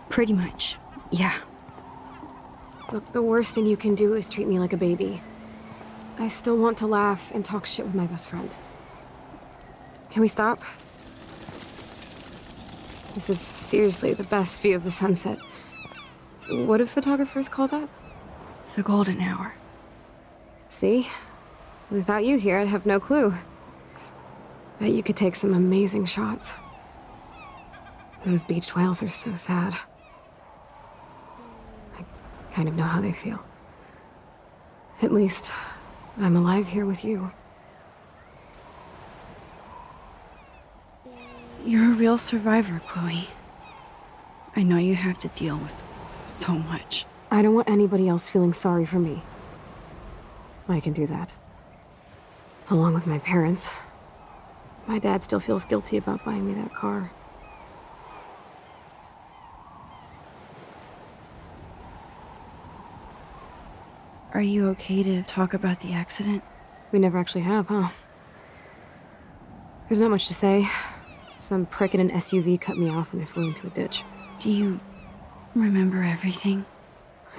Pretty much, yeah. Look, the worst thing you can do is treat me like a baby. I still want to laugh and talk shit with my best friend. Can we stop? This is seriously the best view of the sunset. What do photographers call that? The golden hour. See? Without you here, I'd have no clue. Bet you could take some amazing shots. Those beached whales are so sad. I kind of know how they feel. At least, I'm alive here with you. You're a real survivor, Chloe. I know you have to deal with so much. I don't want anybody else feeling sorry for me. I can do that. Along with my parents. My dad still feels guilty about buying me that car. Are you okay to talk about the accident? We never actually have, huh? There's not much to say. Some prick in an SUV cut me off when I flew into a ditch. Do you remember everything?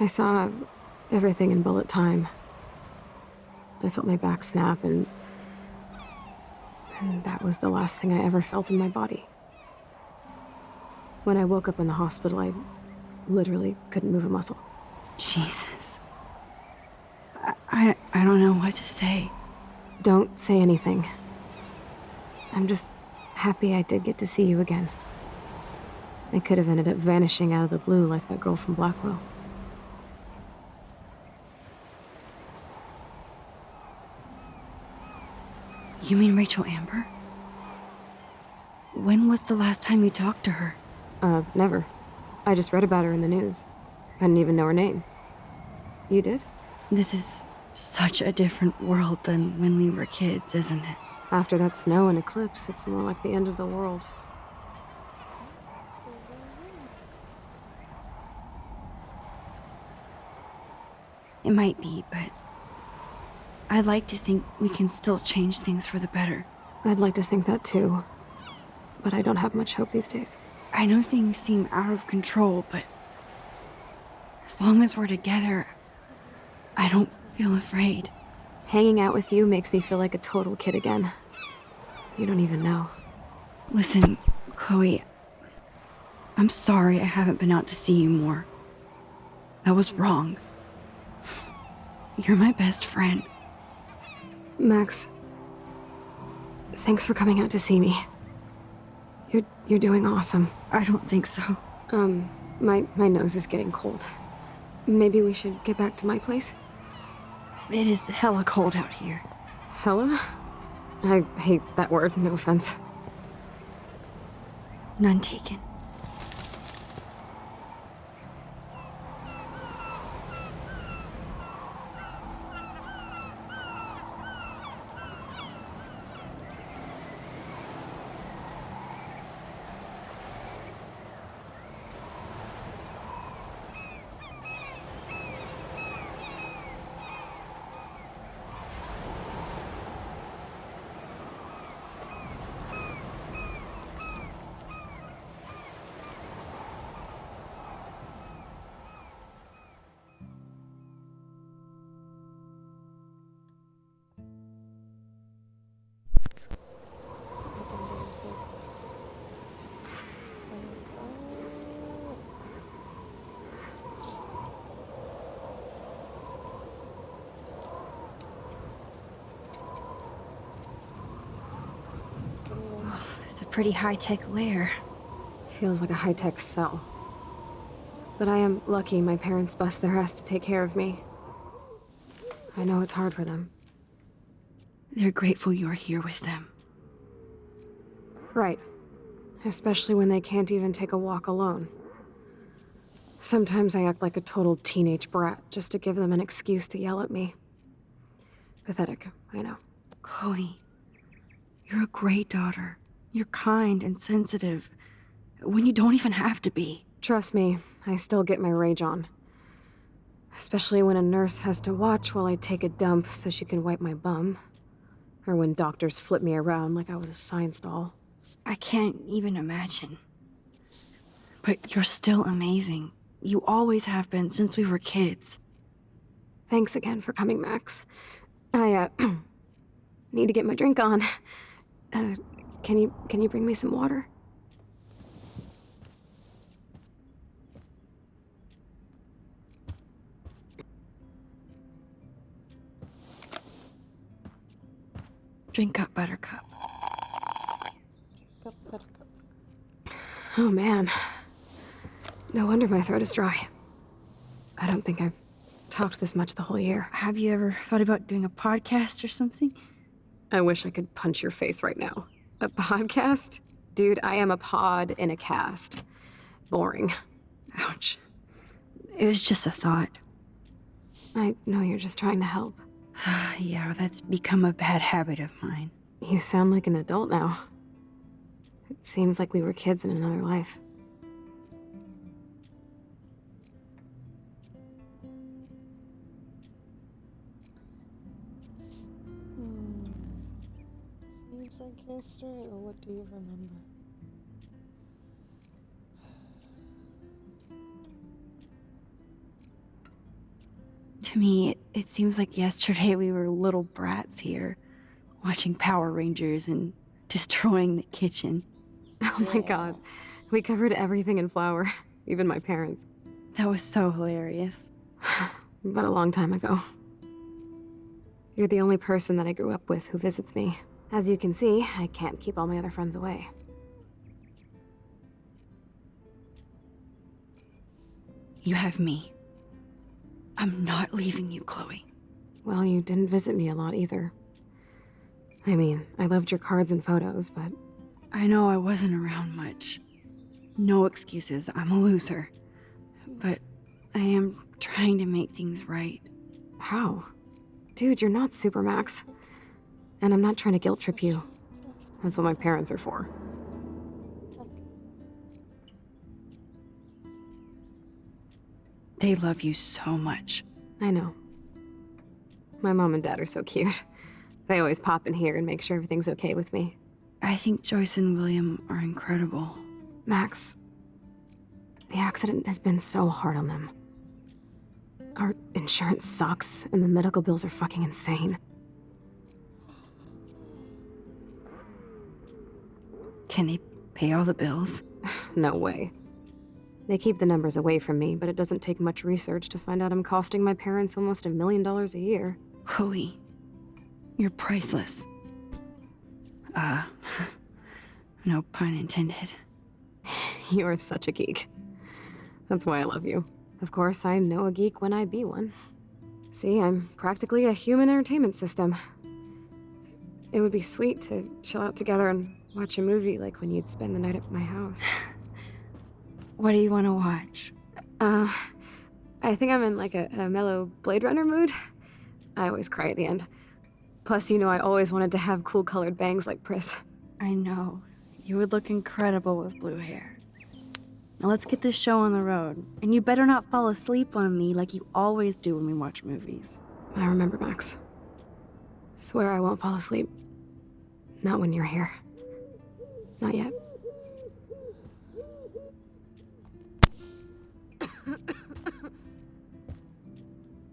I saw everything in bullet time. I felt my back snap, and that was the last thing I ever felt in my body. When I woke up in the hospital, I literally couldn't move a muscle. Jesus. I don't know what to say. Don't say anything. I'm just happy I did get to see you again. I could have ended up vanishing out of the blue like that girl from Blackwell. You mean Rachel Amber? When was the last time you talked to her? Never. I just read about her in the news. I didn't even know her name. You did? This is such a different world than when we were kids, isn't it? After that snow and eclipse, it's more like the end of the world. It might be, but I'd like to think we can still change things for the better. I'd like to think that too, but I don't have much hope these days. I know things seem out of control, but as long as we're together, I don't feel afraid. Hanging out with you makes me feel like a total kid again. You don't even know. Listen, Chloe, I'm sorry I haven't been out to see you more. That was wrong. You're my best friend. Max, thanks for coming out to see me. You're doing awesome. I don't think so. My nose is getting cold. Maybe we should get back to my place? It is hella cold out here. Hella? I hate that word, no offense. None taken. It's a pretty high-tech lair. Feels like a high-tech cell. But I am lucky my parents bust their ass to take care of me. I know it's hard for them. They're grateful you're here with them. Right. Especially when they can't even take a walk alone. Sometimes I act like a total teenage brat just to give them an excuse to yell at me. Pathetic, I know. Chloe, you're a great daughter. You're kind and sensitive when you don't even have to be. Trust me, I still get my rage on. Especially when a nurse has to watch while I take a dump so she can wipe my bum. Or when doctors flip me around like I was a science doll. I can't even imagine. But you're still amazing. You always have been since we were kids. Thanks again for coming, Max. I, need to get my drink on. Can you bring me some water? Drink up, Buttercup. Oh man. No wonder my throat is dry. I don't think I've talked this much the whole year. Have you ever thought about doing a podcast or something? I wish I could punch your face right now. A podcast? Dude, I am a pod in a cast. Boring. Ouch. It was just a thought. I know you're just trying to help. Yeah, that's become a bad habit of mine. You sound like an adult now. It seems like we were kids in another life. Seems like yesterday, or what do you remember? To me, it seems like yesterday we were little brats here, watching Power Rangers and destroying the kitchen. Oh my god. We covered everything in flour, even my parents. That was so hilarious. But a long time ago. You're the only person that I grew up with who visits me. As you can see, I can't keep all my other friends away. You have me. I'm not leaving you, Chloe. Well, you didn't visit me a lot either. I mean, I loved your cards and photos, but... I know I wasn't around much. No excuses, I'm a loser. But I am trying to make things right. How? Dude, you're not Supermax. And I'm not trying to guilt trip you. That's what my parents are for. They love you so much. I know. My mom and dad are so cute. They always pop in here and make sure everything's okay with me. I think Joyce and William are incredible. Max, the accident has been so hard on them. Our insurance sucks, and the medical bills are fucking insane. Can they pay all the bills? No way. They keep the numbers away from me, but it doesn't take much research to find out I'm costing my parents almost $1 million a year. Chloe, you're priceless. No pun intended. You are such a geek. That's why I love you. Of course, I know a geek when I be one. See, I'm practically a human entertainment system. It would be sweet to chill out together and watch a movie like when you'd spend the night at my house. What do you want to watch? I think I'm in like a mellow Blade Runner mood. I always cry at the end. Plus, you know I always wanted to have cool colored bangs like Pris. I know. You would look incredible with blue hair. Now let's get this show on the road. And you better not fall asleep on me like you always do when we watch movies. I remember, Max. Swear I won't fall asleep. Not when you're here. Not yet.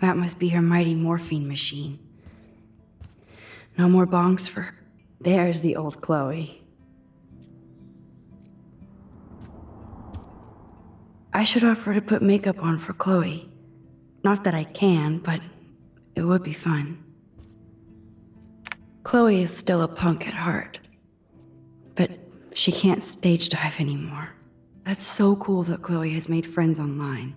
That must be her mighty morphine machine. No more bongs for her. There's the old Chloe. I should offer to put makeup on for Chloe. Not that I can, but it would be fun. Chloe is still a punk at heart, but she can't stage dive anymore. That's so cool that Chloe has made friends online.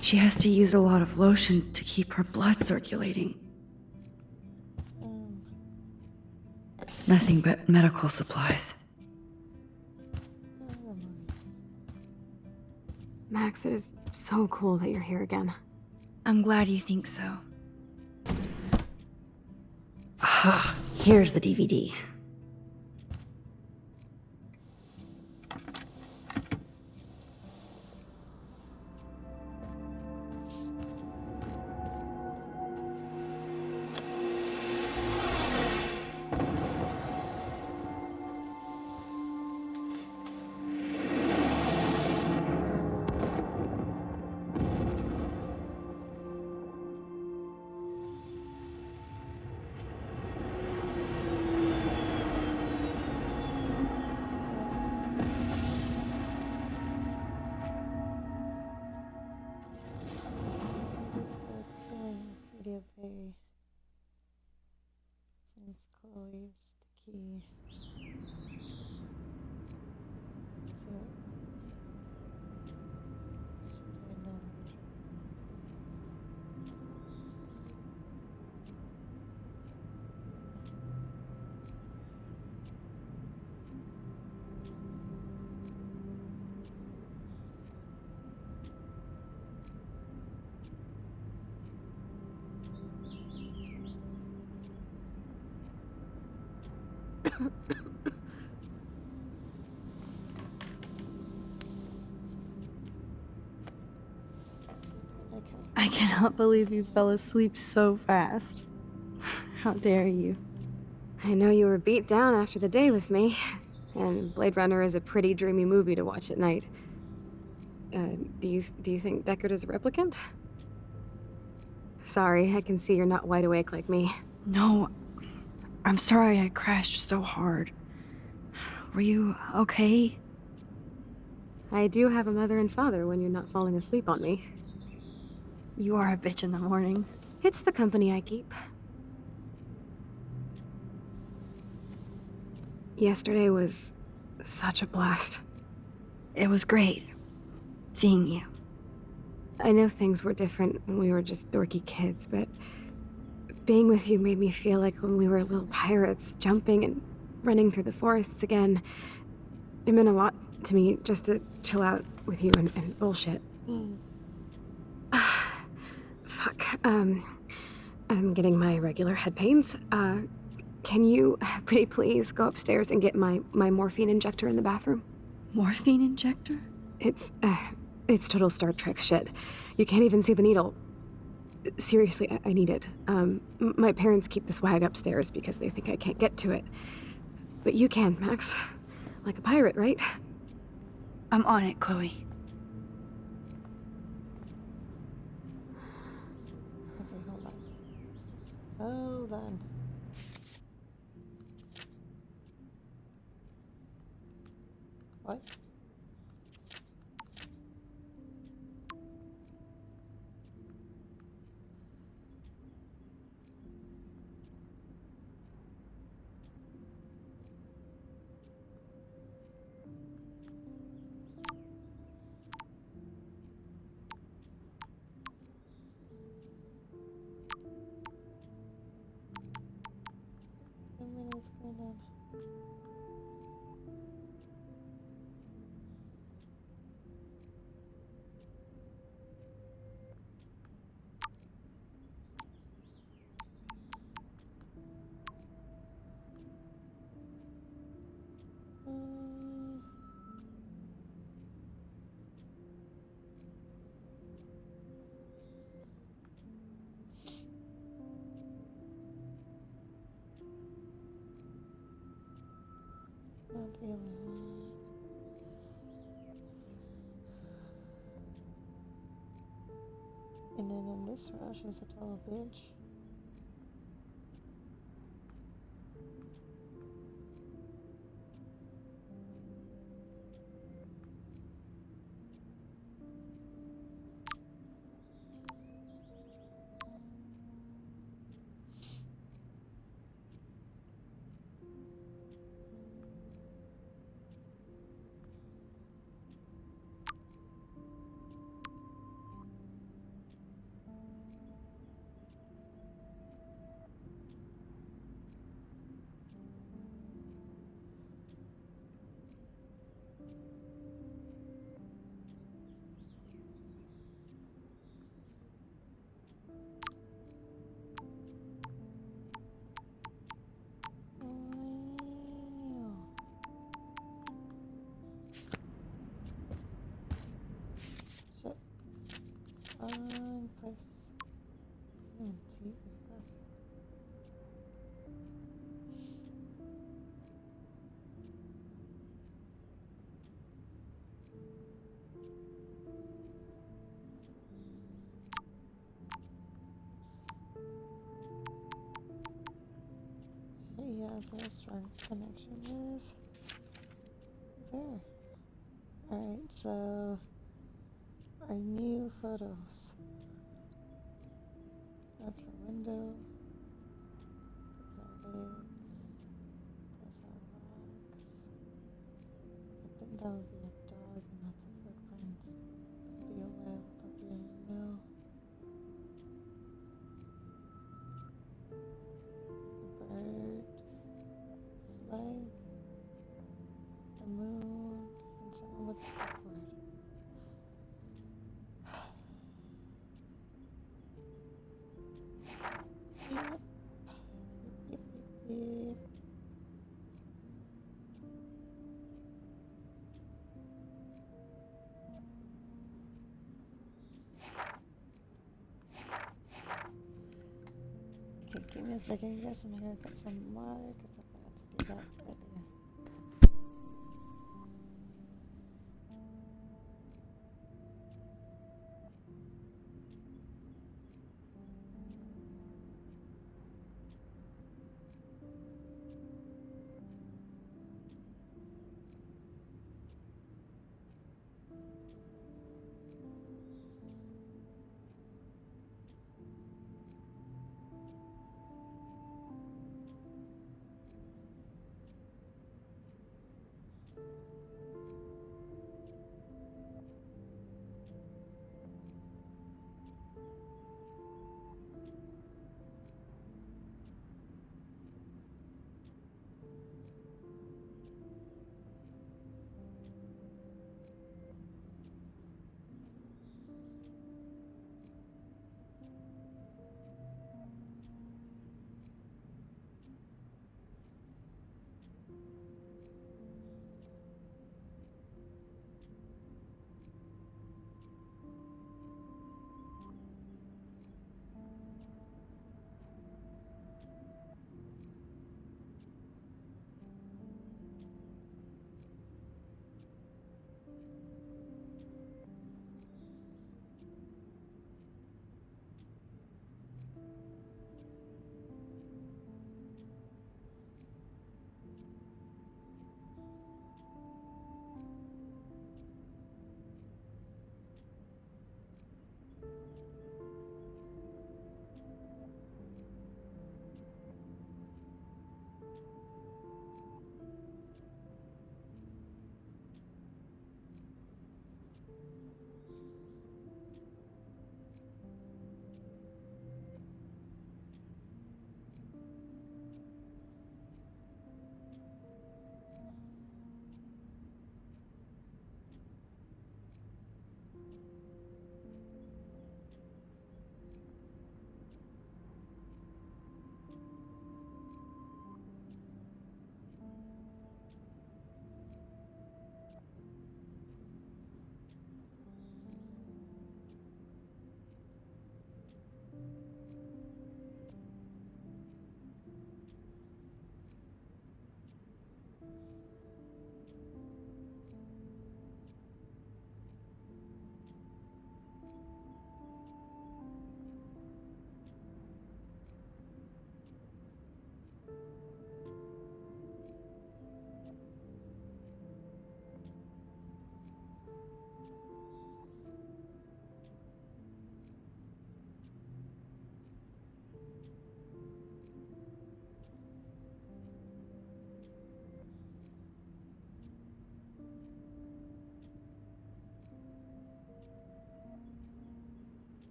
She has to use a lot of lotion to keep her blood circulating. Nothing but medical supplies. Max, it is so cool that you're here again. I'm glad you think so. Ah, here's the DVD. Start feeling pretty okay since Chloe's the key to it. That's what I know. I cannot believe you fell asleep so fast. How dare you? I know you were beat down after the day with me, and Blade Runner is a pretty dreamy movie to watch at night. Do you think Deckard is a replicant? Sorry, I can see you're not wide awake like me. No, I'm sorry I crashed so hard. Were you okay? I do have a mother and father when you're not falling asleep on me. You are a bitch in the morning. It's the company I keep. Yesterday was such a blast. It was great seeing you. I know things were different when we were just dorky kids, but being with you made me feel like when we were little pirates, jumping and running through the forests again. It meant a lot to me just to chill out with you and bullshit. Fuck. I'm getting my regular head pains. Can you, pretty please, go upstairs and get my morphine injector in the bathroom? Morphine injector? It's total Star Trek shit. You can't even see the needle. Seriously, I need it. My parents keep the swag upstairs because they think I can't get to it. But you can, Max. Like a pirate, right? I'm on it, Chloe. Okay, hold on. Hold on. What? What's going on? Not the only one. And then in this rush was a total bitch. has a strong connection with. There. Alright, so our new photos. That's a window. These are eggs. Those are rocks. I think that would be a dog and that's a footprint. That'd be a whale. That'd be a mill. A bird. Leg. The moon. And someone with a skateboard. Yep. Yep, yep, yep. Okay, give me a second, guys. I'm gonna get some water because I forgot to do that earlier.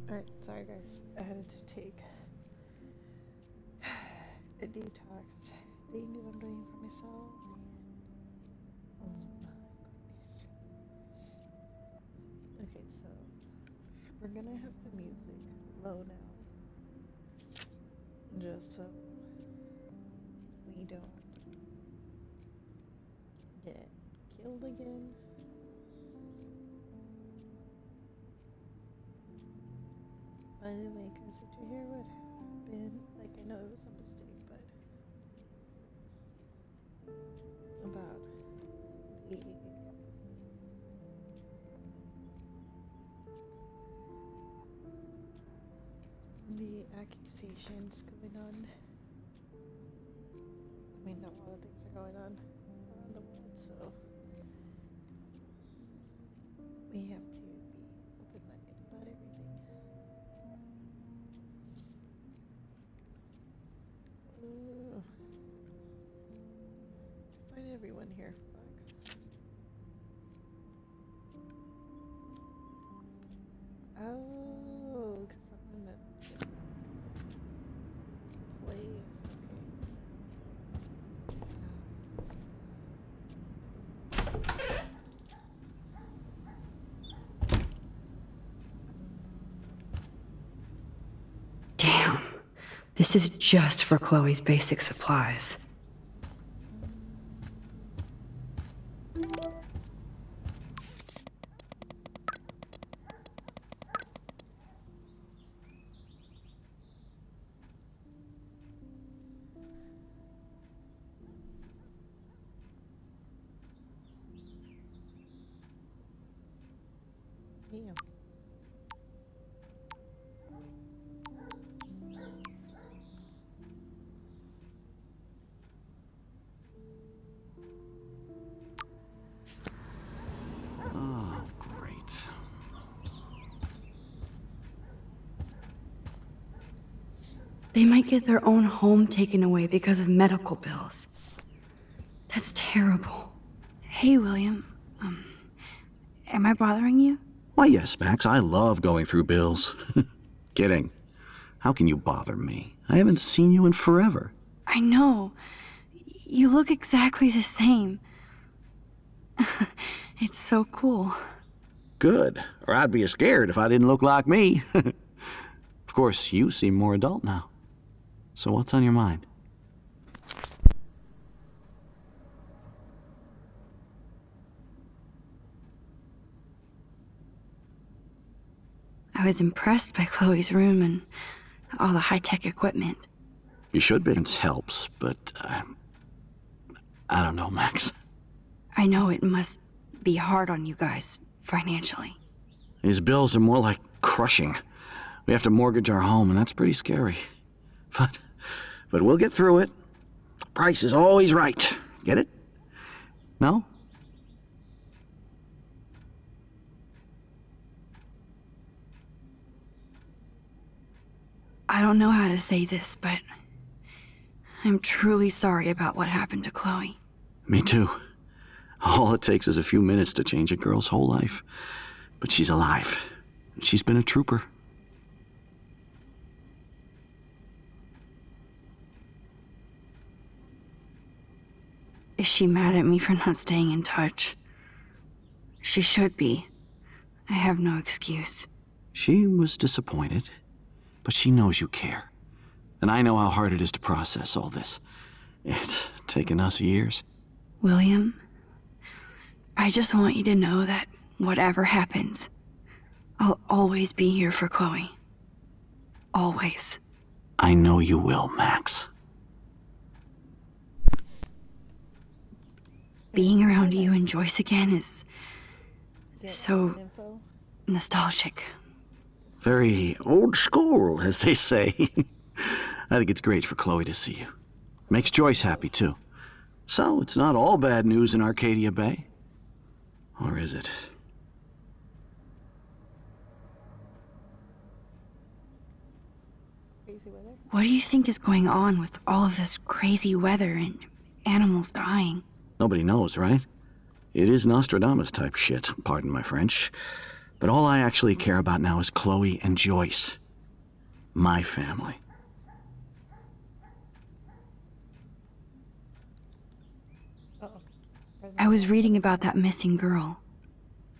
Alright, sorry guys. I had to take a detox thing that I'm doing for myself. Oh my goodness. Okay, so we're gonna have the music low now. Just so we don't get killed again. By the way, guys, did you hear what happened? Like, I know it was a mistake, but about the accusations going on. I mean, a lot of things are going on around the world, so we have to be open-minded about everything. Ooh. To find everyone here, fuck. Oh, because I'm in a place, Damn. This is just for Chloe's basic supplies. damn. Oh, great. They might get their own home taken away because of medical bills. That's terrible. Hey, William. Am I bothering you? Why, yes, Max. I love going through bills. Kidding. How can you bother me? I haven't seen you in forever. I know. You look exactly the same. It's so cool. Good. Or I'd be scared if I didn't look like me. Of course, you seem more adult now. So what's on your mind? I was impressed by Chloe's room and all the high-tech equipment. You should be. It helps, but I don't know, Max. I know it must be hard on you guys, financially. These bills are more like crushing. We have to mortgage our home, and that's pretty scary. But we'll get through it. Price is always right. Get it? No? I don't know how to say this, but I'm truly sorry about what happened to Chloe. Me too. All it takes is a few minutes to change a girl's whole life. But she's alive. She's been a trooper. Is she mad at me for not staying in touch? She should be. I have no excuse. She was disappointed, but she knows you care. And I know how hard it is to process all this. It's taken us years. William, I just want you to know that whatever happens, I'll always be here for Chloe. Always. I know you will, Max. Being around you and Joyce again is so nostalgic. Very old school, as they say. I think it's great for Chloe to see you. Makes Joyce happy, too. So, it's not all bad news in Arcadia Bay. Or is it? What do you think is going on with all of this crazy weather and animals dying? Nobody knows, right? It is Nostradamus-type shit, pardon my French. But all I actually care about now is Chloe and Joyce. My family. I was reading about that missing girl.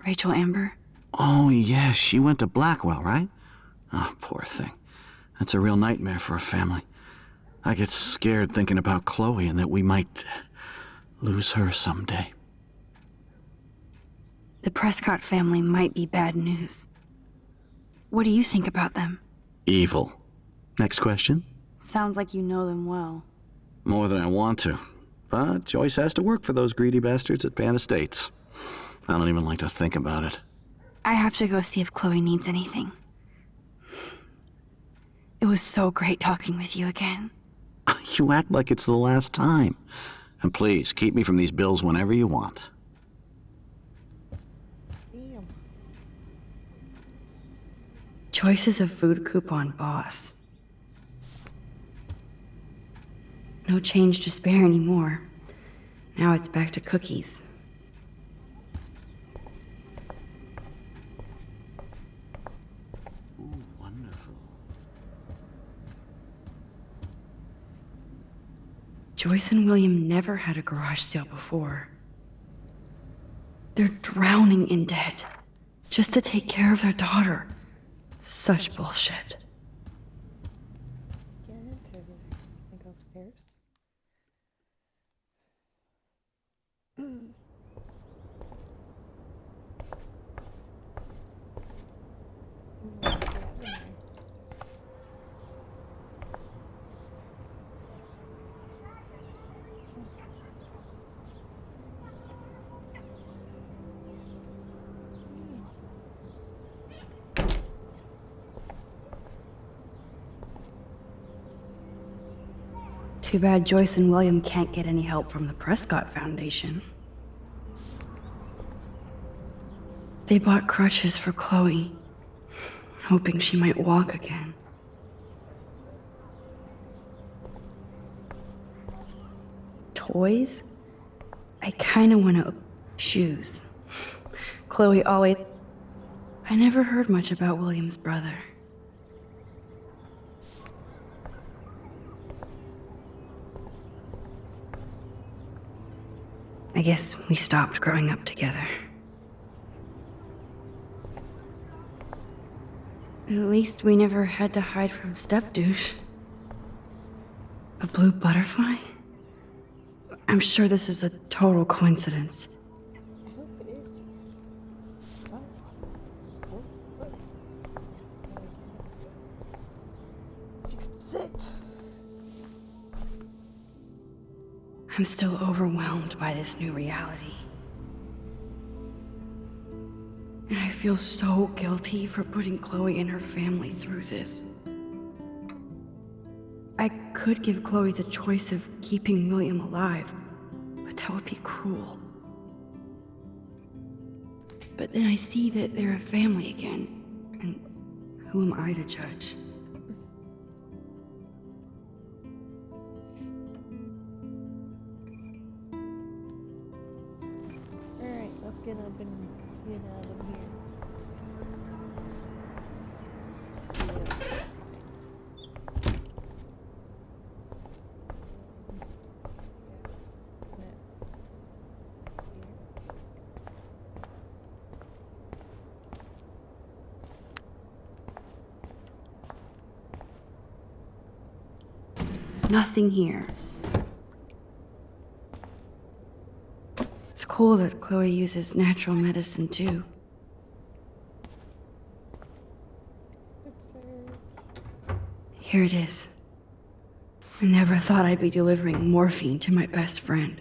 Rachel Amber. Oh, yes, she went to Blackwell, right? Oh, poor thing. That's a real nightmare for a family. I get scared thinking about Chloe and that we might lose her someday. The Prescott family might be bad news. What do you think about them? Evil. Next question? Sounds like you know them well. More than I want to. But Joyce has to work for those greedy bastards at Pan Estates. I don't even like to think about it. I have to go see if Chloe needs anything. It was so great talking with you again. You act like it's the last time. And please, keep me from these bills whenever you want. Joyce is a food coupon boss. No change to spare anymore. Now it's back to cookies. Wonderful. Joyce and William never had a garage sale before. They're drowning in debt just to take care of their daughter. Such bullshit. Get into everything. Can I go upstairs? Too bad Joyce and William can't get any help from the Prescott Foundation. They bought crutches for Chloe, hoping she might walk again. Toys? I kinda wanna... shoes. Chloe always... I never heard much about William's brother. I guess we stopped growing up together. At least we never had to hide from step-douche. A blue butterfly? I'm sure this is a total coincidence. I hope it is. Stop. Sit. I'm still overwhelmed by this new reality. And I feel so guilty for putting Chloe and her family through this. I could give Chloe the choice of keeping William alive, but that would be cruel. But then I see that they're a family again, and who am I to judge? Alright, let's get up and get out of here. See what else we can find. Nothing here. It's cool that Chloe uses natural medicine too. Here it is. I never thought I'd be delivering morphine to my best friend.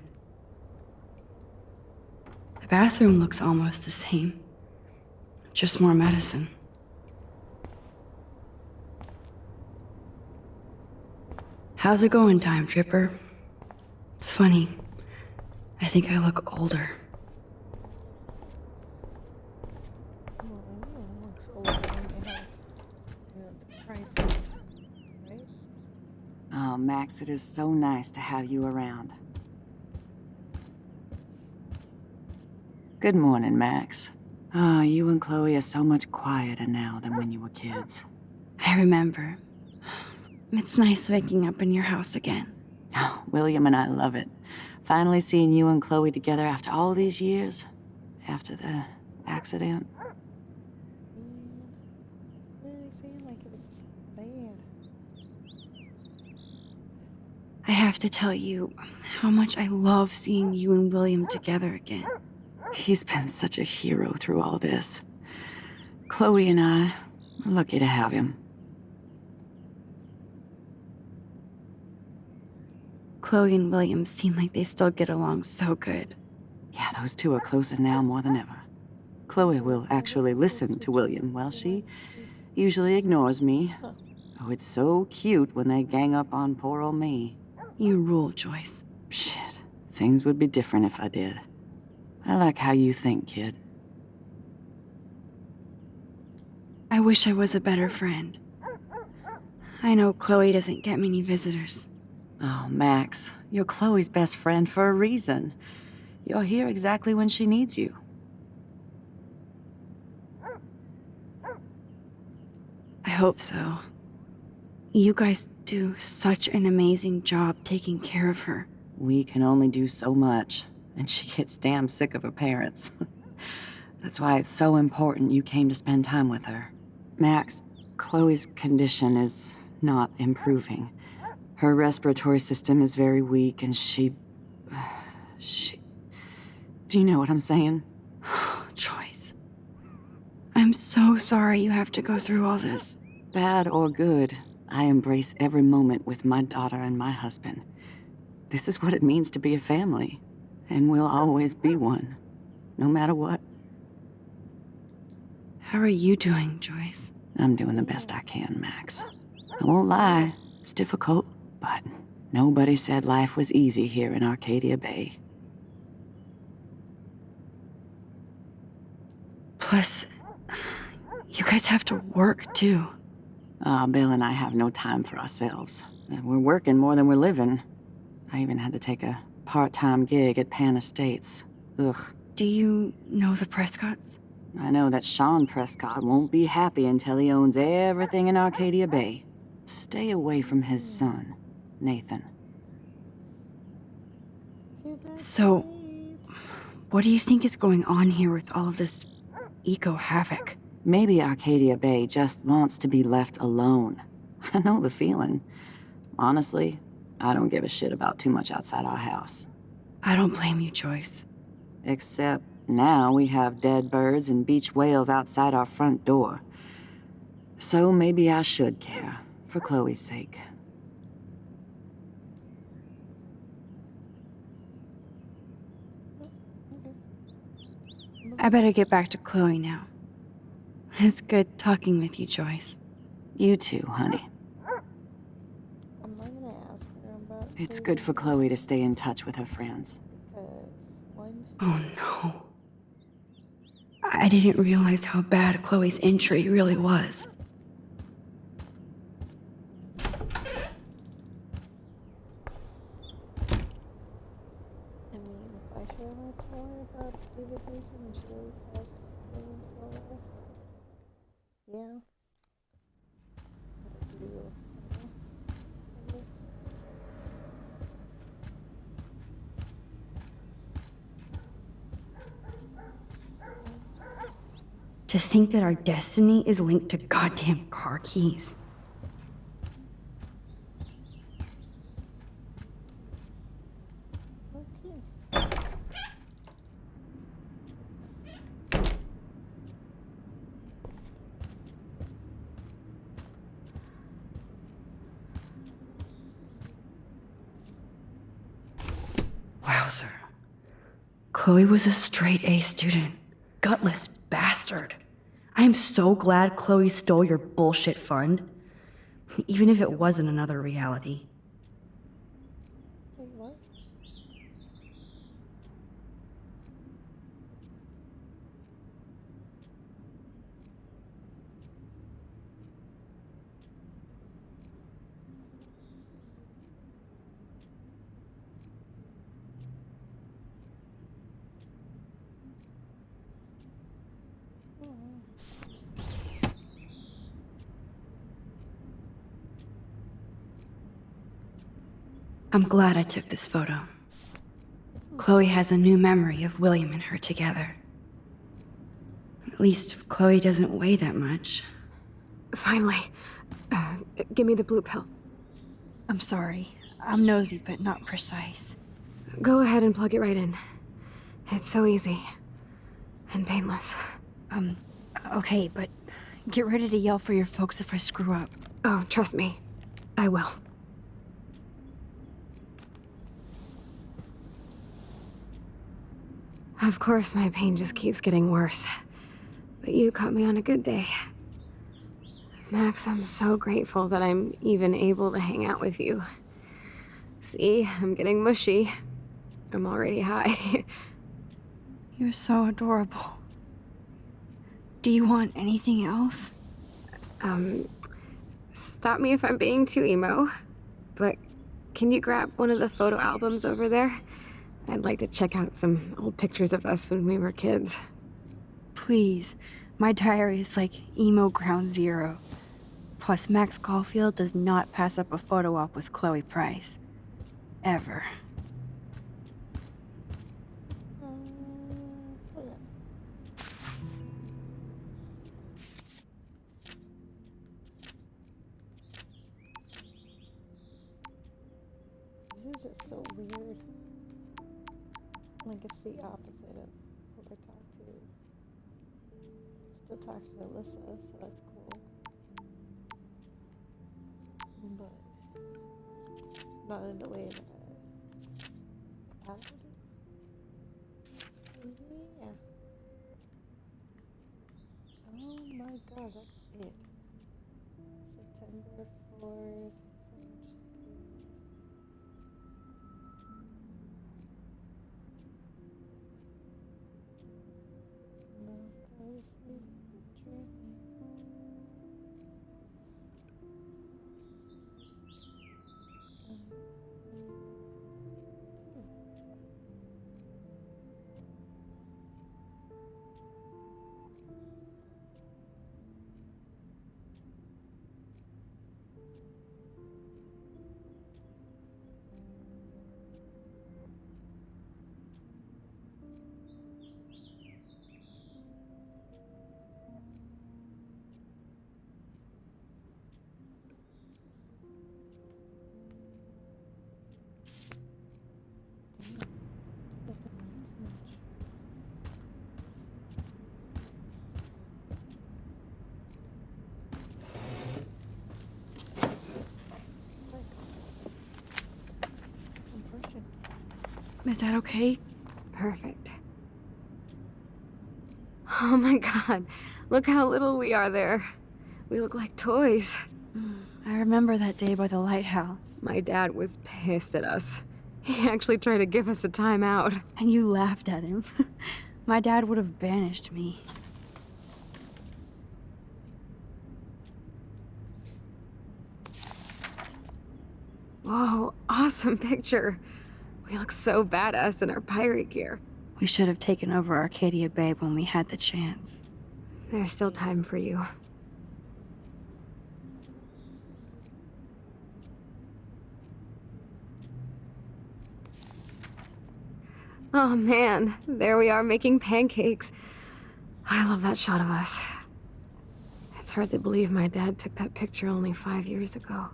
The bathroom looks almost the same. Just more medicine. How's it going, Time Tripper? It's funny. I think I look older. Well, everyone looks older when they have the crisis, right? Oh, Max, it is so nice to have you around. Good morning, Max. Oh, you and Chloe are so much quieter now than when you were kids. I remember. It's nice waking up in your house again. Oh, William and I love it. Finally seeing you and Chloe together after all these years. After the accident. Really seem like it was bad. I have to tell you how much I love seeing you and William together again. He's been such a hero through all this. Chloe and I are lucky to have him. Chloe and William seem like they still get along so good. Yeah, those two are closer now more than ever. Chloe will actually listen to William while she usually ignores me. Oh, it's so cute when they gang up on poor old me. You rule, Joyce. Shit, things would be different if I did. I like how you think, kid. I wish I was a better friend. I know Chloe doesn't get many visitors. Oh, Max, you're Chloe's best friend for a reason. You're here exactly when she needs you. I hope so. You guys do such an amazing job taking care of her. We can only do so much, and she gets damn sick of her parents. That's why it's so important you came to spend time with her. Max, Chloe's condition is not improving. Her respiratory system is very weak, and she... Do you know what I'm saying? Joyce. I'm so sorry you have to go through all this. Bad or good, I embrace every moment with my daughter and my husband. This is what it means to be a family, and we'll always be one, no matter what. How are you doing, Joyce? I'm doing the best I can, Max. I won't lie, it's difficult, but nobody said life was easy here in Arcadia Bay. Plus, you guys have to work, too. Bill and I have no time for ourselves. We're working more than we're living. I even had to take a part-time gig at Pan Estates. Ugh. Do you know the Prescotts? I know that Sean Prescott won't be happy until he owns everything in Arcadia Bay. Stay away from his son, Nathan. So, what do you think is going on here with all of this eco-havoc? Maybe Arcadia Bay just wants to be left alone. I know the feeling. Honestly, I don't give a shit about too much outside our house. I don't blame you, Joyce. Except now we have dead birds and beach whales outside our front door. So maybe I should care, for Chloe's sake. I better get back to Chloe now. It's good talking with you, Joyce. You too, honey. I'm not gonna ask her about It's good for Chloe to stay in touch with her friends. because one. Oh no. I didn't realize how bad Chloe's injury really was. I mean, if I should have tell her about David Mason and she already passed William Slovis. Yeah. Do something else, I guess. To think that our destiny is linked to goddamn car keys. Okay. Wowzer. Chloe was a straight A student. Gutless bastard. I am so glad Chloe stole your bullshit fund. Even if it wasn't another reality. Wait, what? I'm glad I took this photo. Chloe has a new memory of William and her together. At least Chloe doesn't weigh that much. Finally. Give me the blue pill. I'm sorry. I'm nosy, but not precise. Go ahead and plug it right in. It's so easy. And painless. Okay, but get ready to yell for your folks if I screw up. Oh, trust me. I will. Of course, my pain just keeps getting worse. But you caught me on a good day. Max, I'm so grateful that I'm even able to hang out with you. See, I'm getting mushy. I'm already high. You're so adorable. Do you want anything else? Stop me if I'm being too emo, but can you grab one of the photo albums over there? I'd like to check out some old pictures of us when we were kids. Please. My diary is like emo ground zero. Plus, Max Caulfield does not pass up a photo op with Chloe Price. Ever. This is just so weird. Like, it's the opposite of who I talk to. I still talk to Alyssa, so that's cool. But not in the way that I would. Yeah. Oh my god, that's it. September 4th. Is that okay? Perfect. Oh my god, look how little we are there. We look like toys. I remember that day by the lighthouse. My dad was pissed at us. He actually tried to give us a timeout. And you laughed at him. My dad would have banished me. Whoa, awesome picture. We look so badass in our pirate gear. We should have taken over Arcadia Bay when we had the chance. There's still time for you. Oh man, there we are making pancakes. I love that shot of us. It's hard to believe my dad took that picture only 5 years ago.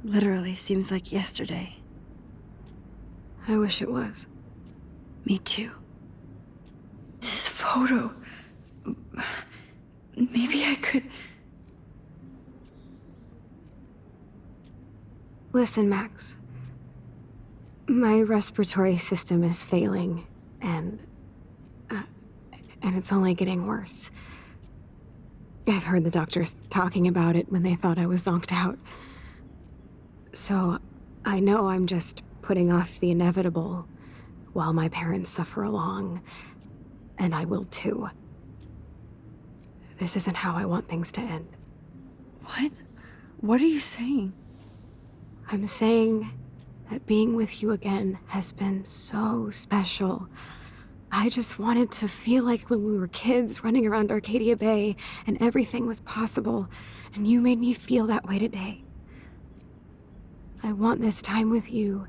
Literally seems like yesterday. I wish it was. Me too. This photo... Maybe I could... Listen, Max. My respiratory system is failing, and it's only getting worse. I've heard the doctors talking about it when they thought I was zonked out. So, I know I'm just putting off the inevitable while my parents suffer along, and I will too. This isn't how I want things to end. What? What are you saying? I'm saying that being with you again has been so special. I just wanted to feel like when we were kids running around Arcadia Bay and everything was possible, and you made me feel that way today. I want this time with you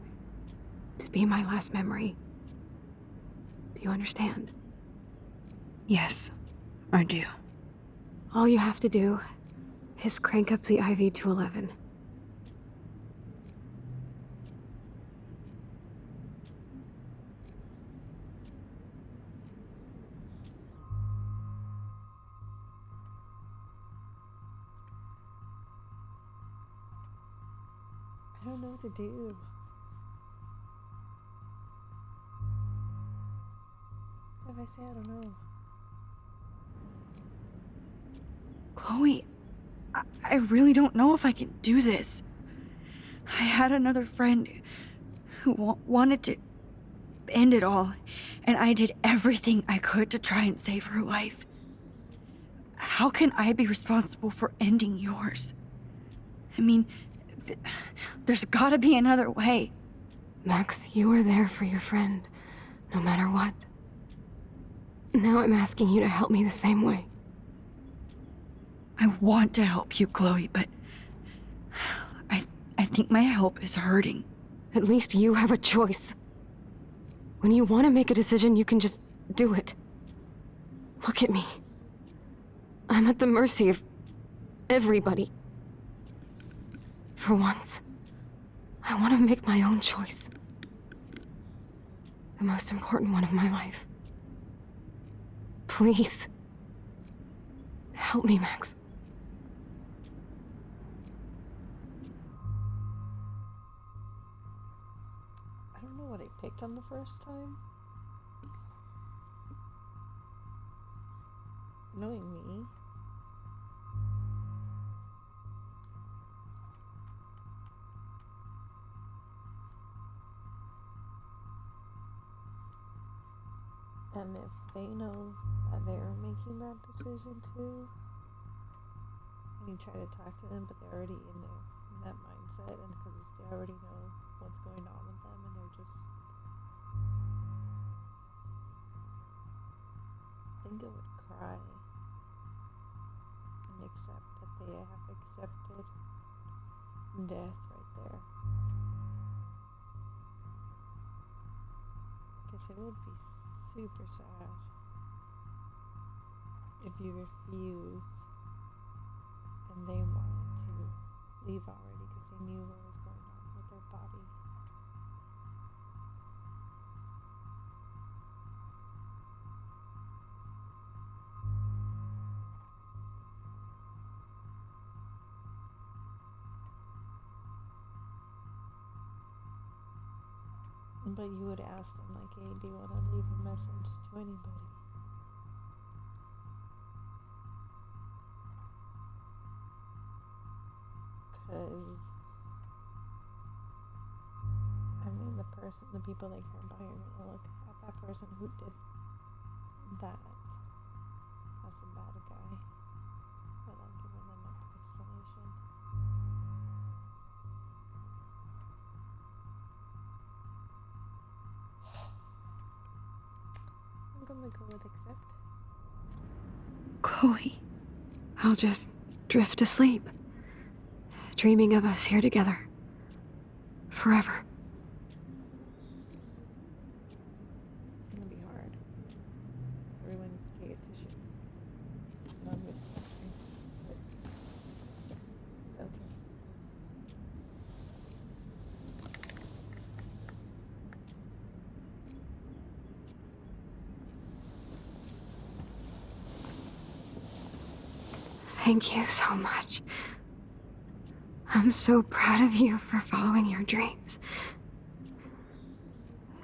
to be my last memory. Do you understand? Yes, I do. All you have to do is crank up the IV to 11. I don't know what to do. If I say I don't know. Chloe, I really don't know if I can do this. I had another friend who wanted to end it all, and I did everything I could to try and save her life. How can I be responsible for ending yours? I mean, there's gotta be another way. Max, you were there for your friend, no matter what. Now I'm asking you to help me the same way. I want to help you, Chloe, but I think my help is hurting. At least you have a choice. When you want to make a decision, you can just do it. Look at me. I'm at the mercy of everybody. For once, I want to make my own choice. The most important one of my life. Please. Help me, Max. I don't know what I picked on the first time. Knowing me. And if they know that they're making that decision too, and you try to talk to them, but they're already in that mindset, and because they already know what's going on with them, and they're just, I think I would cry and accept that they have accepted death right there. Because it would be super sad if you refuse and they wanted to leave already because they knew what was going on with their body. But you would ask them, like, hey, do you want to leave a message to anybody? Because, I mean, the people they care about, you're going to look at that person who did that as a bad guy without giving them an explanation. I'm gonna go with accept. Chloe. I'll just drift asleep, dreaming of us here together. Forever. It's gonna be hard. Everyone get tissues. Not with suffering, but it's okay. Thank you so much. I'm so proud of you for following your dreams.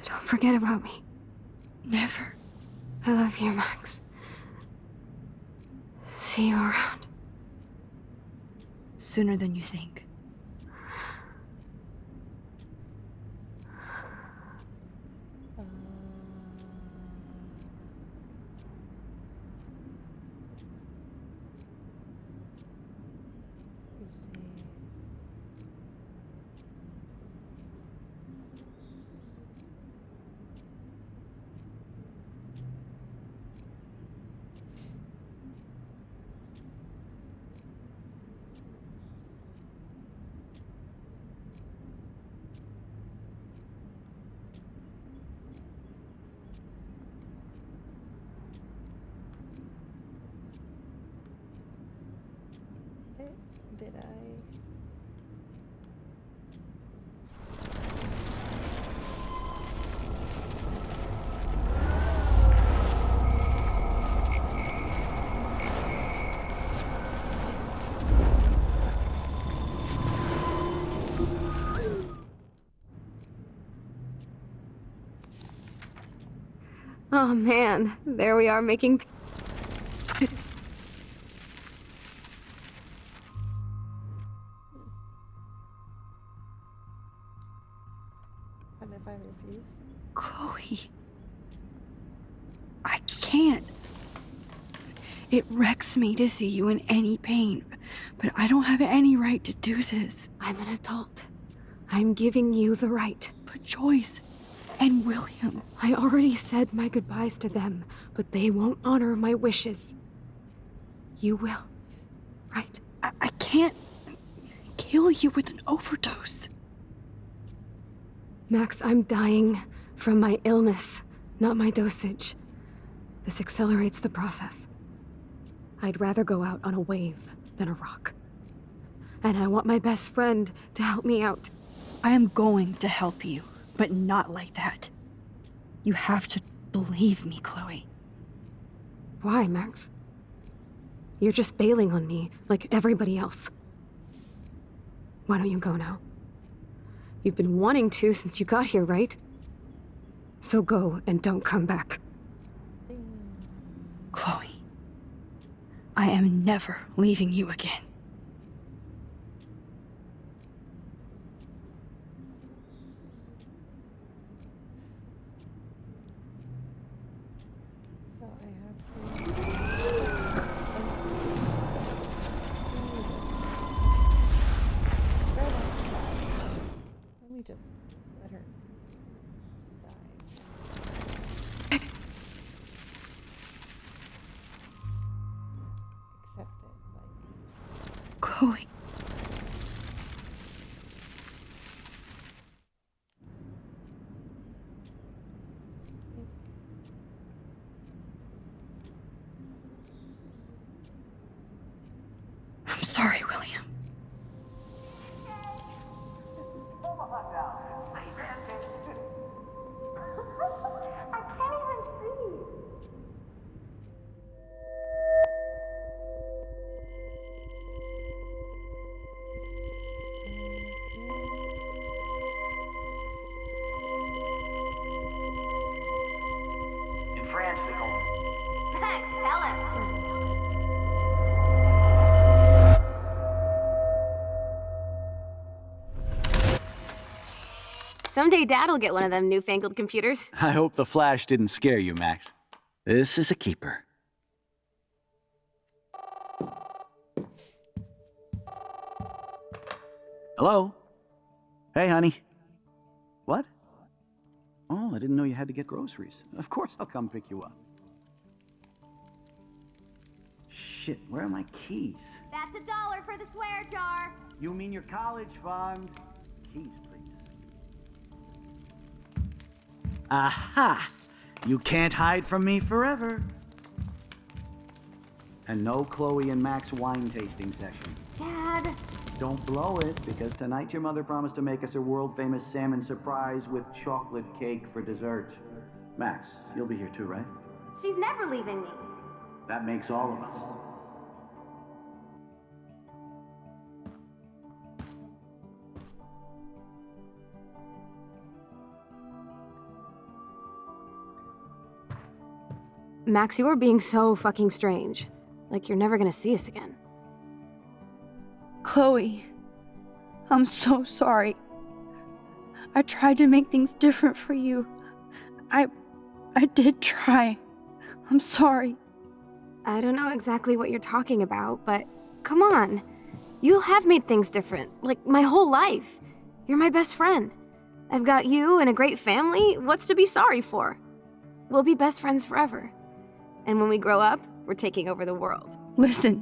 Don't forget about me. Never. I love you, Max. See you around. Sooner than you think. Oh man, there we are making. And if I refuse? Chloe. I can't. It wrecks me to see you in any pain, but I don't have any right to do this. I'm an adult. I'm giving you the right. But Joyce and William. I already said my goodbyes to them, but they won't honor my wishes. You will, right? I can't kill you with an overdose. Max, I'm dying from my illness, not my dosage. This accelerates the process. I'd rather go out on a wave than a rock. And I want my best friend to help me out. I am going to help you, but not like that. You have to believe me, Chloe. Why, Max? You're just bailing on me like everybody else. Why don't you go now? You've been wanting to since you got here, right? So go and don't come back. Chloe, I am never leaving you again. So I have to... Let me just let her die. Accept it, like... Chloe. I'm sorry, William. I can't even see. In France, we call them. Max, tell him. Someday Dad'll get one of them newfangled computers. I hope the flash didn't scare you, Max. This is a keeper. Hello? Hey, honey. What? Oh, I didn't know you had to get groceries. Of course I'll come pick you up. Shit, where are my keys? That's $1 for the swear jar. You mean your college fund? Keys, please. Aha! You can't hide from me forever. And no Chloe and Max wine tasting session. Dad. Don't blow it, because tonight your mother promised to make us a world-famous salmon surprise with chocolate cake for dessert. Max, you'll be here too, right? She's never leaving me. That makes all of us. Max, you are being so fucking strange. Like you're never gonna see us again. Chloe, I'm so sorry. I tried to make things different for you. I did try. I'm sorry. I don't know exactly what you're talking about, but come on. You have made things different, like my whole life. You're my best friend. I've got you and a great family. What's to be sorry for? We'll be best friends forever. And when we grow up, we're taking over the world. Listen,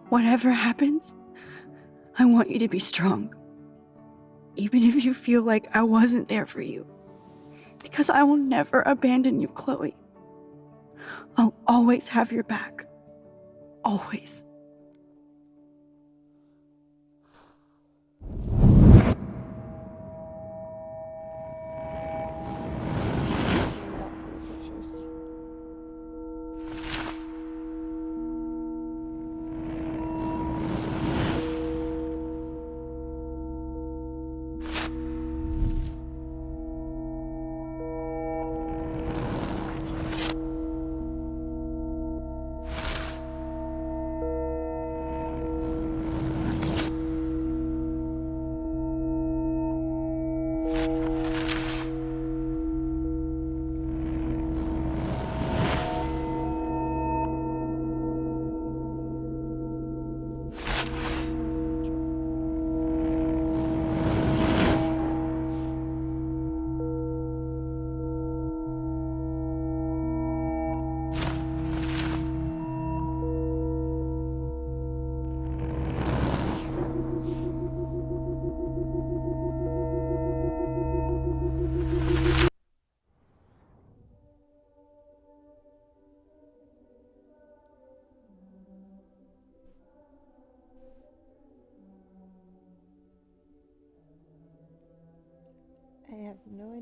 whatever happens, I want you to be strong. Even if you feel like I wasn't there for you. Because I will never abandon you, Chloe. I'll always have your back. Always.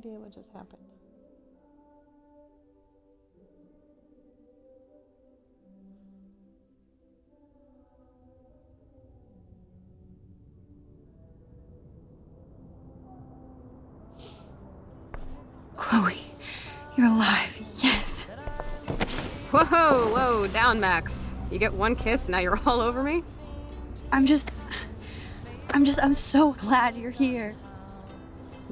idea what just happened. Chloe, you're alive. Yes. Whoa, down, Max. You get one kiss, now you're all over me? I'm so glad you're here.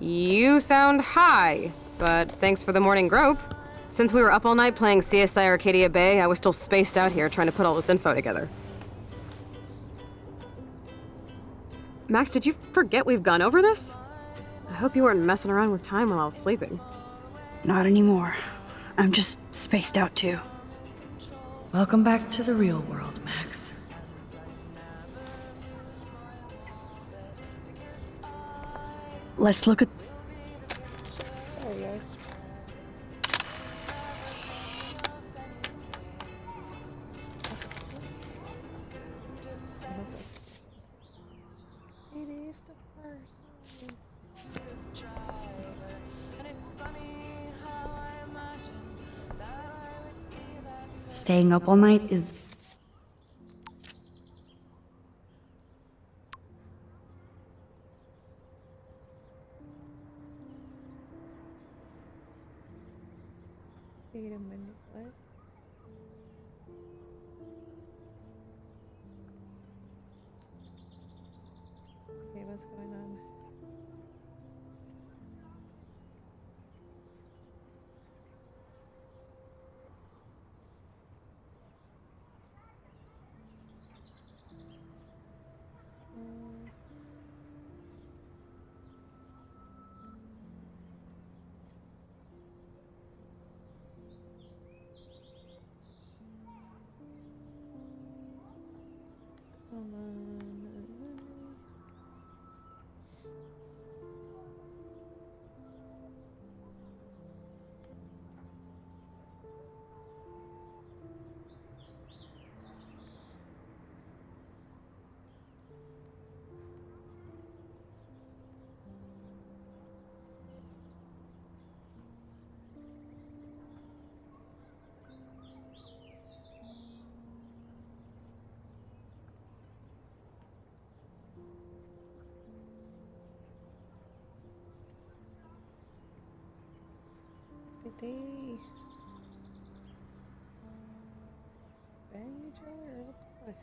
You sound high, but thanks for the morning grope. Since we were up all night playing CSI Arcadia Bay, I was still spaced out here trying to put all this info together. Max, did you forget we've gone over this? I hope you weren't messing around with time while I was sleeping. Not anymore. I'm just spaced out too. Welcome back to the real world, Max. Let's look at... Sorry, guys. It is the first one. Staying up all night is... Wait a minute, what? Okay, what's going on? Come on. Did they bang each other or what the fuck?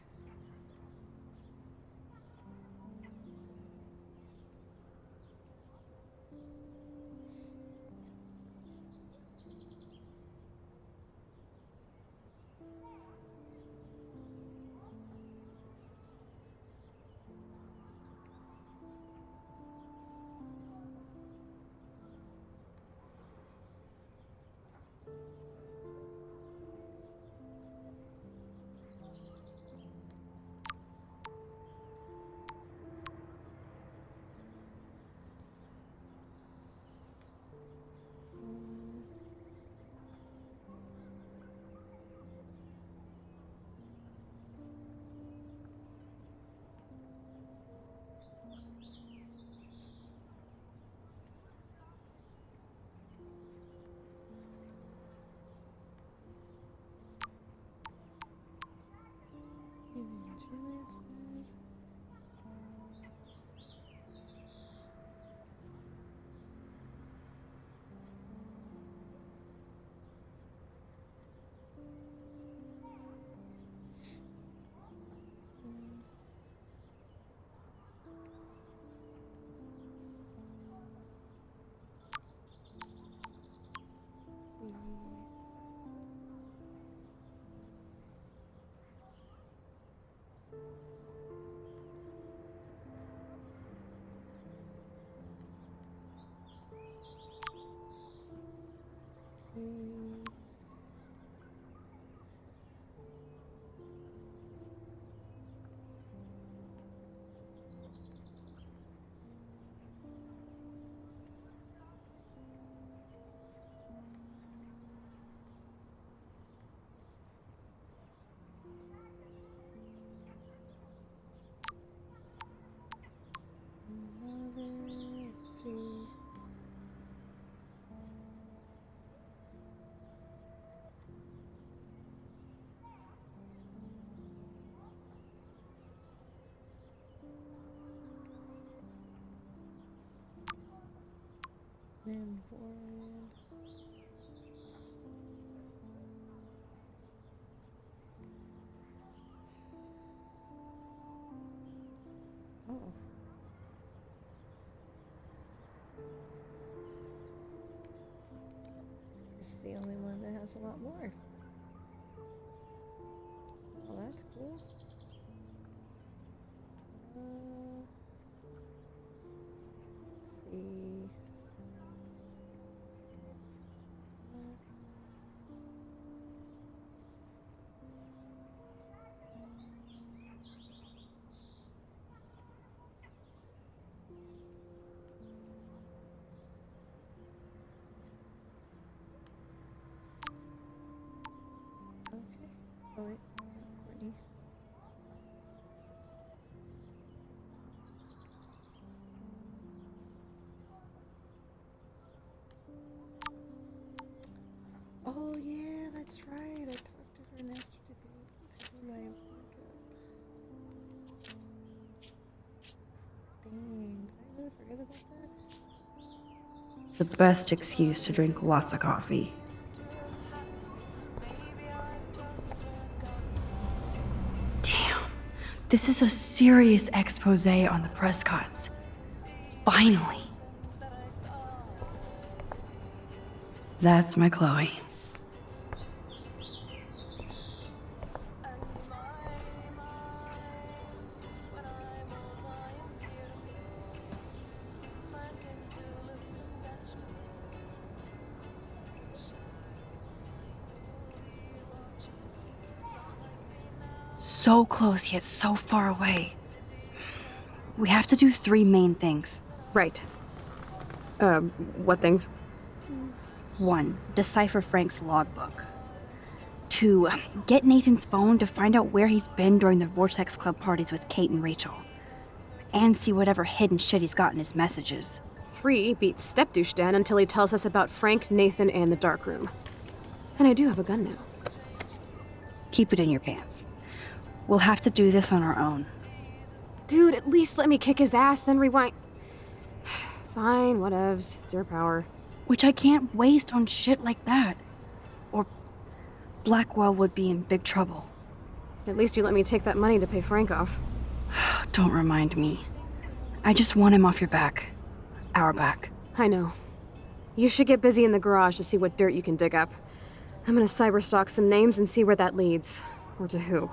Chances. Let's see. Then forward. Oh. This is the only one that has a lot more. Oh, that's cool. Let's see. Okay. Oh wait, Courtney. Oh yeah, that's right. I talked to her and asked her to do my makeup. Dang, did I really forget about that? The best excuse to drink lots of coffee. Damn, this is a serious expose on the Prescotts. Finally. That's my Chloe. So close yet so far away. We have to do 3 main things. Right. What things? 1. Decipher Frank's logbook. 2. Get Nathan's phone to find out where he's been during the Vortex Club parties with Kate and Rachel. And see whatever hidden shit he's got in his messages. 3. Beat Stepdouche Dan until he tells us about Frank, Nathan, and the dark room. And I do have a gun now. Keep it in your pants. We'll have to do this on our own. Dude, at least let me kick his ass, then rewind. Fine, whatevs. It's your power. Which I can't waste on shit like that. Or Blackwell would be in big trouble. At least you let me take that money to pay Frank off. Don't remind me. I just want him off your back. Our back. I know. You should get busy in the garage to see what dirt you can dig up. I'm gonna cyberstalk some names and see where that leads. Or to who.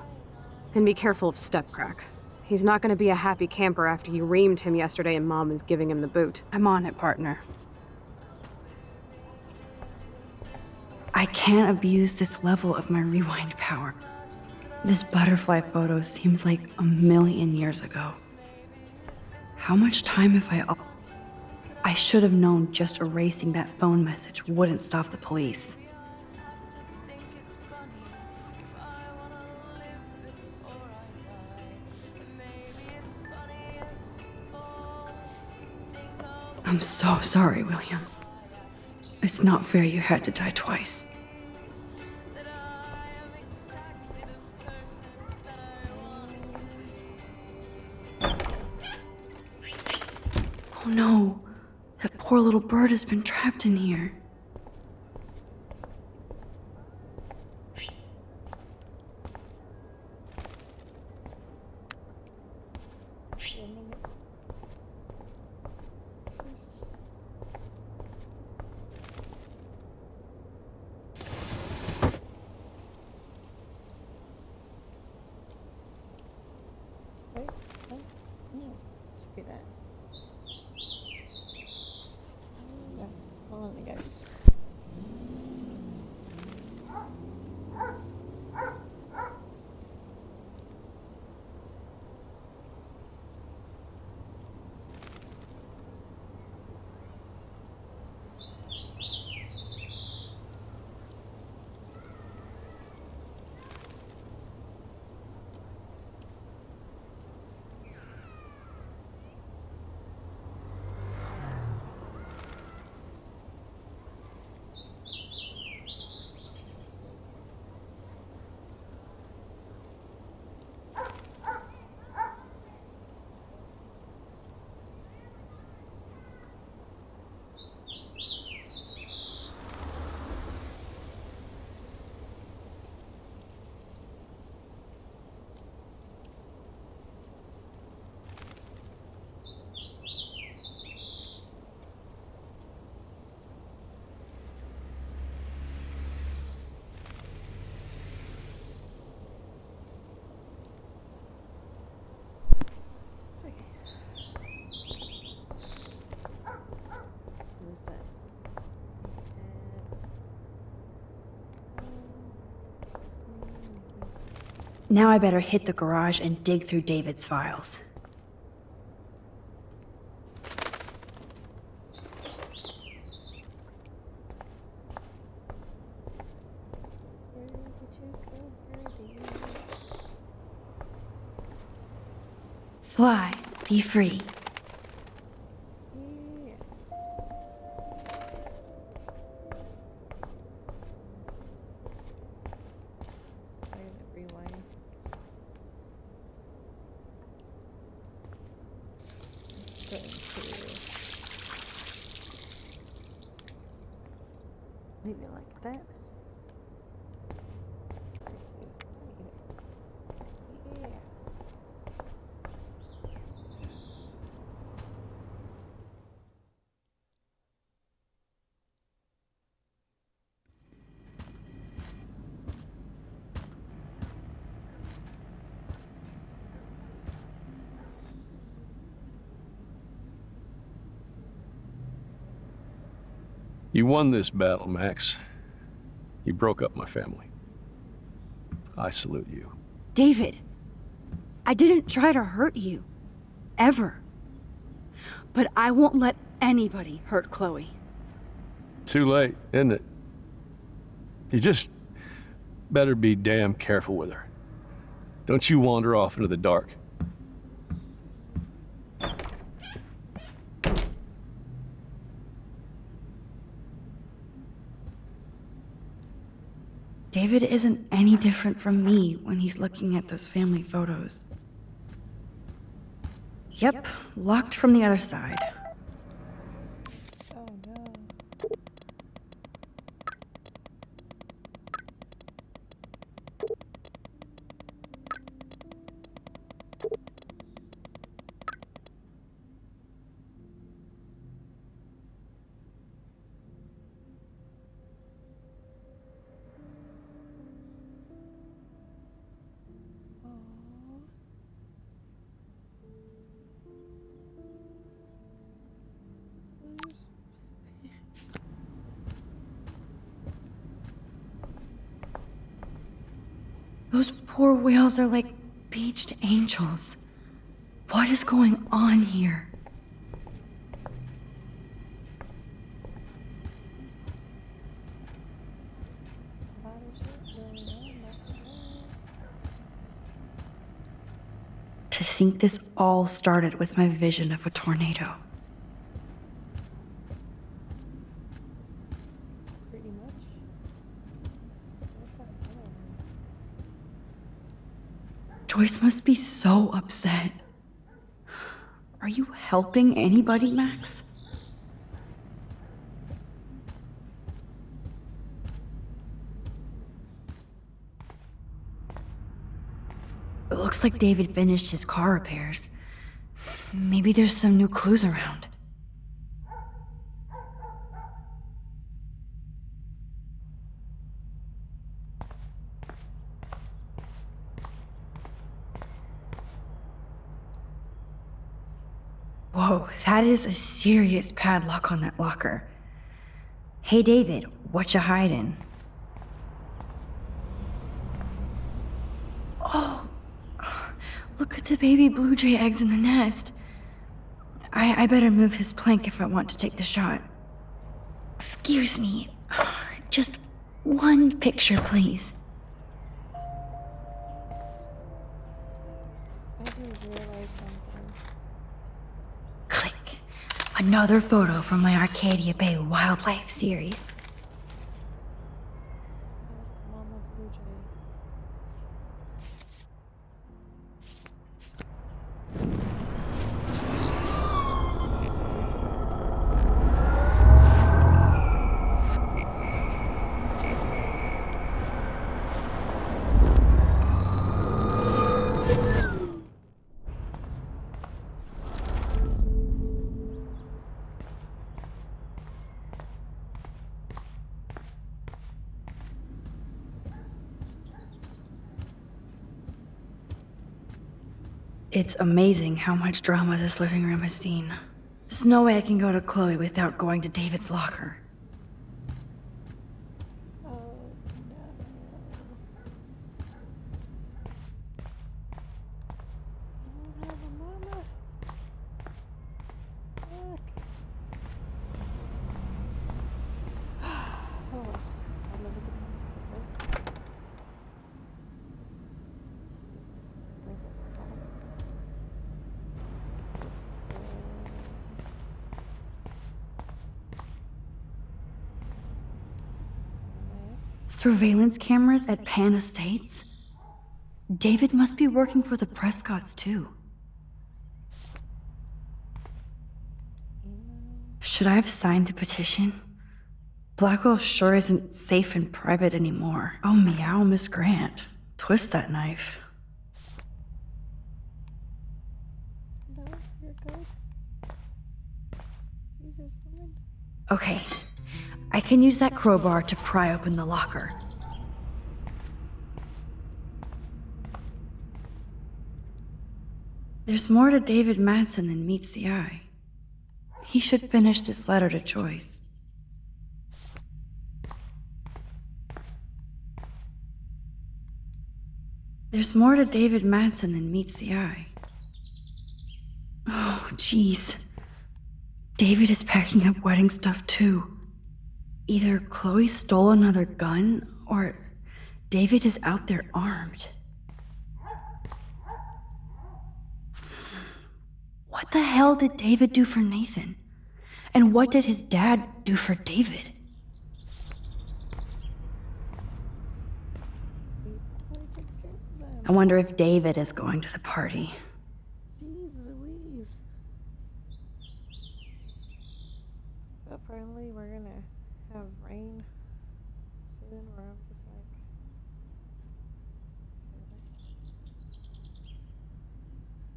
And be careful of Stepcrack. He's not gonna be a happy camper after you reamed him yesterday and Mom is giving him the boot. I'm on it, partner. I can't abuse this level of my rewind power. This butterfly photo seems like a million years ago. How much time have I should have known just erasing that phone message wouldn't stop the police. I'm so sorry, William. It's not fair you had to die twice. Oh no, that poor little bird has been trapped in here. Should be that. Yeah, hold on, guys. Now I better hit the garage and dig through David's files. Where did you go, birdie? Fly, be free. Yeah. Where did it rewind? Go into. Leave it like that. Yeah. You won this battle, Max. You broke up my family. I salute you. David, I didn't try to hurt you. Ever. But I won't let anybody hurt Chloe. Too late, isn't it? You just better be damn careful with her. Don't you wander off into the dark. David isn't any different from me when he's looking at those family photos. Yep, locked from the other side. Oh no. Those poor whales are like beached angels. What is going on here? A lot of shit going on, that's right. To think this all started with my vision of a tornado. Pretty much. What's that for? Joyce must be so upset. Are you helping anybody, Max? It looks like David finished his car repairs. Maybe there's some new clues around. Whoa, that is a serious padlock on that locker. Hey David, what you hiding? Oh, look at the baby blue jay eggs in the nest. I better move his plank if I want to take the shot. Excuse me, just one picture, please. I just realized something. Click. Another photo from my Arcadia Bay wildlife series. That's the mama blue jay. It's amazing how much drama this living room has seen. There's no way I can go to Chloe without going to David's locker. Oh no. Surveillance cameras at Pan Estates? David must be working for the Prescotts, too. Should I have signed the petition? Blackwell sure isn't safe and private anymore. Oh, meow, Miss Grant. Twist that knife. No, you're good. Jesus, woman. Okay, I can use that crowbar to pry open the locker. There's more to David Madsen than meets the eye. He should finish this letter to Joyce. There's more to David Madsen than meets the eye. Oh, jeez. David is packing up wedding stuff too. Either Chloe stole another gun, or David is out there armed. What the hell did David do for Nathan? And what did his dad do for David? I wonder if David is going to the party. Jeez Louise. So apparently we're gonna have rain soon, where I'm just like,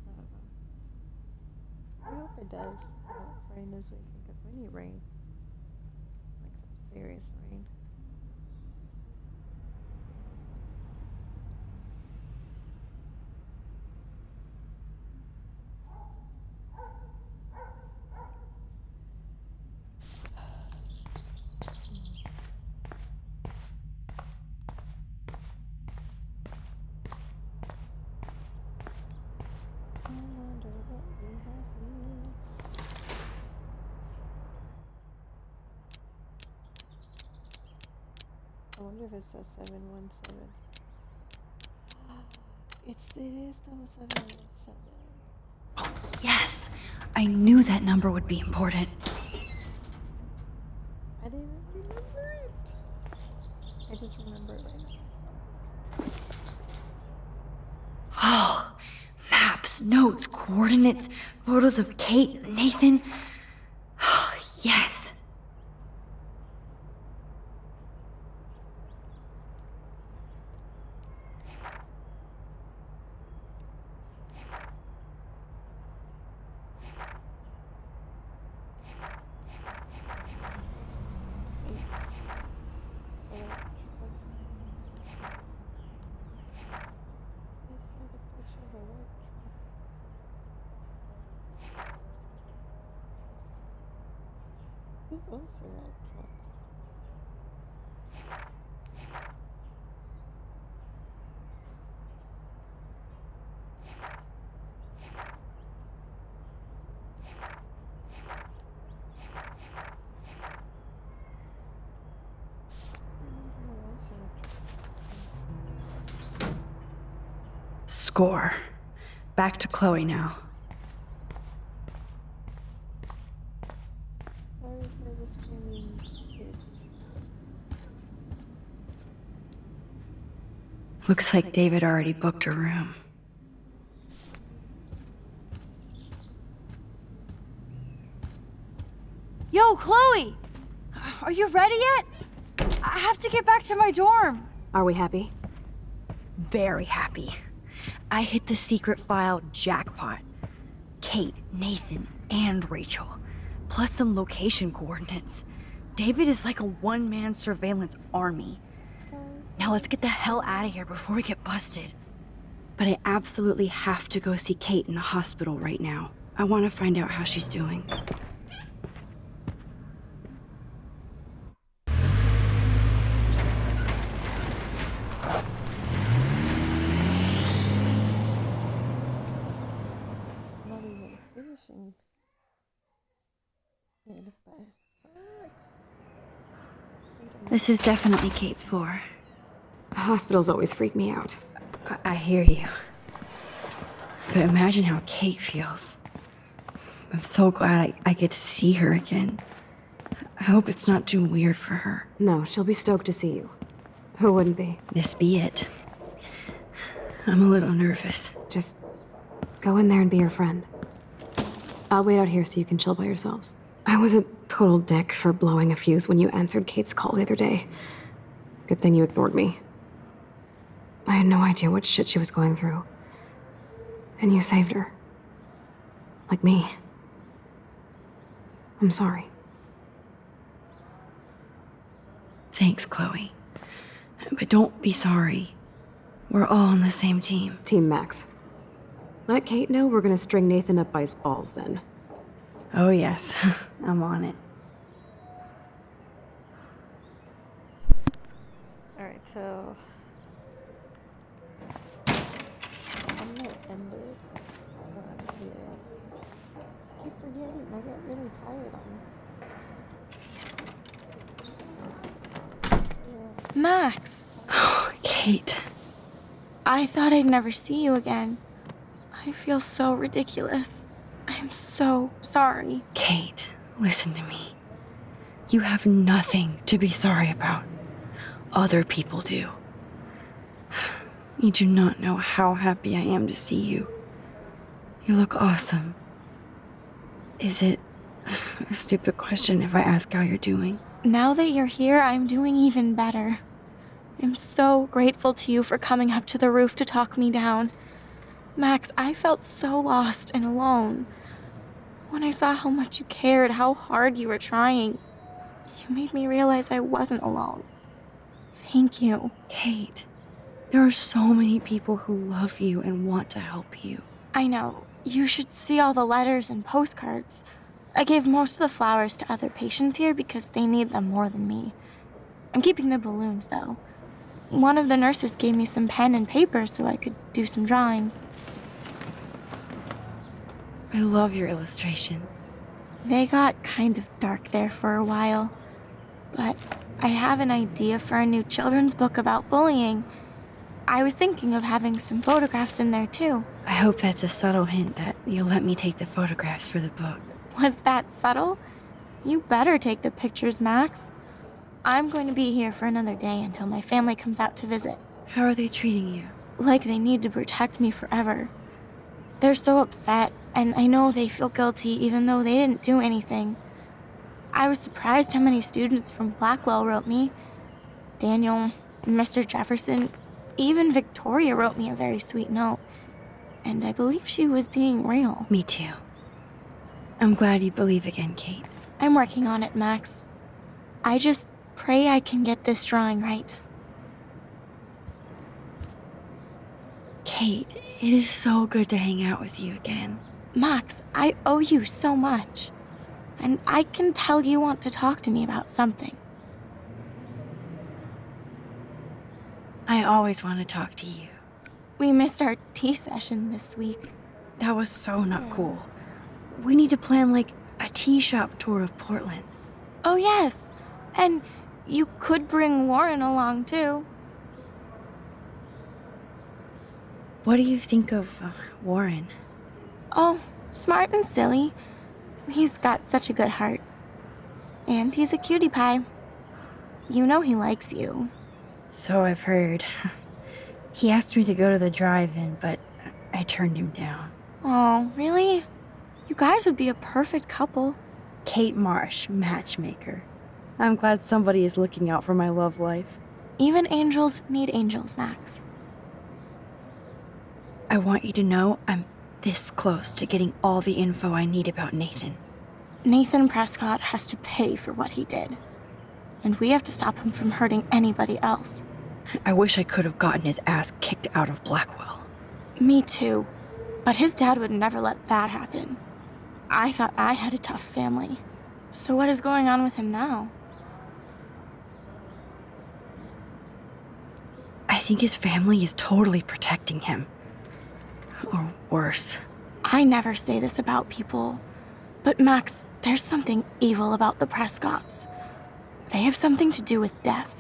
I don't know. I hope it does. I hope it's rain this weekend, because we need rain. Like some serious rain. I wonder if it says 717. It is though 717. Yes, I knew that number would be important. I didn't even remember it. I just remember it right now. Oh, maps, notes, coordinates, photos of Kate, Nathan. Yes. Who owns the red truck? Score. Back to Chloe now. Sorry for the screaming kids. Looks like David already booked a room. Yo, Chloe! Are you ready yet? I have to get back to my dorm. Are we happy? Very happy. I hit the secret file jackpot. Kate, Nathan, and Rachel. Plus some location coordinates. David is like a one-man surveillance army. Now let's get the hell out of here before we get busted. But I absolutely have to go see Kate in the hospital right now. I want to find out how she's doing. Not even finishing it, but fuck. This is definitely Kate's floor. Hospitals always freak me out. I hear you. But imagine how Kate feels. I'm so glad I get to see her again. I hope it's not too weird for her. No, she'll be stoked to see you. Who wouldn't be? This be it. I'm a little nervous. Just go in there and be your friend. I'll wait out here so you can chill by yourselves. I was a total dick for blowing a fuse when you answered Kate's call the other day. Good thing you ignored me. I had no idea what shit she was going through. And you saved her. Like me. I'm sorry. Thanks, Chloe. But don't be sorry. We're all on the same team. Team Max. Let Kate know we're gonna string Nathan up by his balls then. Oh, yes. I'm on it. Alright, so I'm gonna end it here. I keep forgetting, I get really tired on it. Max! Kate. I thought I'd never see you again. I feel so ridiculous. I'm so sorry. Kate, listen to me. You have nothing to be sorry about. Other people do. You do not know how happy I am to see you. You look awesome. Is it a stupid question if I ask how you're doing? Now that you're here, I'm doing even better. I'm so grateful to you for coming up to the roof to talk me down. Max, I felt so lost and alone. When I saw how much you cared, how hard you were trying, you made me realize I wasn't alone. Thank you. Kate, there are so many people who love you and want to help you. I know. You should see all the letters and postcards. I gave most of the flowers to other patients here because they need them more than me. I'm keeping the balloons, though. One of the nurses gave me some pen and paper so I could do some drawings. I love your illustrations. They got kind of dark there for a while, but I have an idea for a new children's book about bullying. I was thinking of having some photographs in there too. I hope that's a subtle hint that you'll let me take the photographs for the book. Was that subtle? You better take the pictures, Max. I'm going to be here for another day until my family comes out to visit. How are they treating you? Like they need to protect me forever. They're so upset, and I know they feel guilty even though they didn't do anything. I was surprised how many students from Blackwell wrote me. Daniel, Mr. Jefferson, even Victoria wrote me a very sweet note. And I believe she was being real. Me too. I'm glad you believe again, Kate. I'm working on it, Max. I just pray I can get this drawing right. Kate, it is so good to hang out with you again. Max, I owe you so much. And I can tell you want to talk to me about something. I always want to talk to you. We missed our tea session this week. That was so not cool. We need to plan, like, a tea shop tour of Portland. Oh, yes. And you could bring Warren along, too. What do you think of Warren? Oh, smart and silly. He's got such a good heart. And he's a cutie pie. You know he likes you. So I've heard. He asked me to go to the drive-in, but I turned him down. Oh, really? You guys would be a perfect couple. Kate Marsh, matchmaker. I'm glad somebody is looking out for my love life. Even angels need angels, Max. I want you to know I'm this close to getting all the info I need about Nathan. Nathan Prescott has to pay for what he did. And we have to stop him from hurting anybody else. I wish I could have gotten his ass kicked out of Blackwell. Me too. But his dad would never let that happen. I thought I had a tough family. So what is going on with him now? I think his family is totally protecting him. Or worse. I never say this about people. But Max, there's something evil about the Prescotts. They have something to do with death.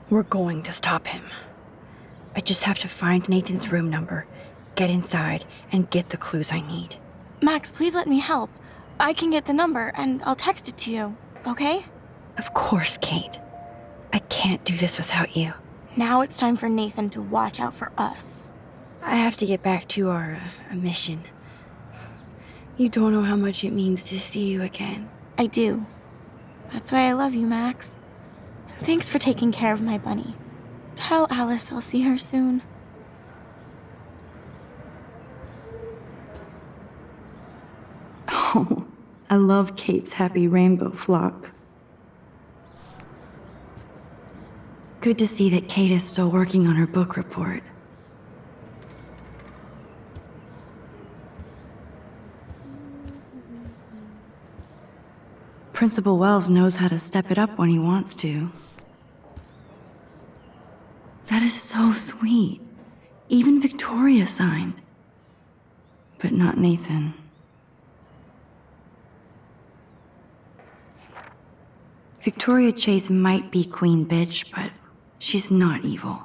We're going to stop him. I just have to find Nathan's room number, get inside, and get the clues I need. Max, please let me help. I can get the number, and I'll text it to you, okay? Of course, Kate. I can't do this without you. Now it's time for Nathan to watch out for us. I have to get back to our mission. You don't know how much it means to see you again. I do. That's why I love you, Max. Thanks for taking care of my bunny. Tell Alice I'll see her soon. Oh, I love Kate's happy rainbow flock. Good to see that Kate is still working on her book report. Principal Wells knows how to step it up when he wants to. That is so sweet. Even Victoria signed. But not Nathan. Victoria Chase might be queen bitch, but she's not evil.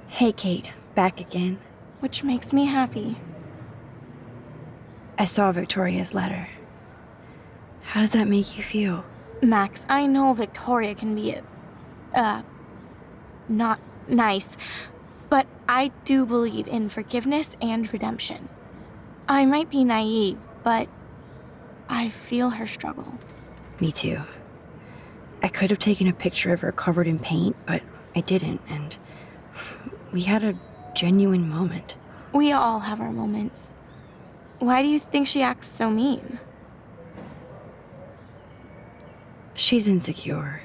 Hey, Kate. Back again. Which makes me happy. I saw Victoria's letter. How does that make you feel? Max, I know Victoria can be, not nice, but I do believe in forgiveness and redemption. I might be naive, but I feel her struggle. Me too. I could have taken a picture of her covered in paint, but I didn't, and we had a genuine moment. We all have our moments. Why do you think she acts so mean? She's insecure.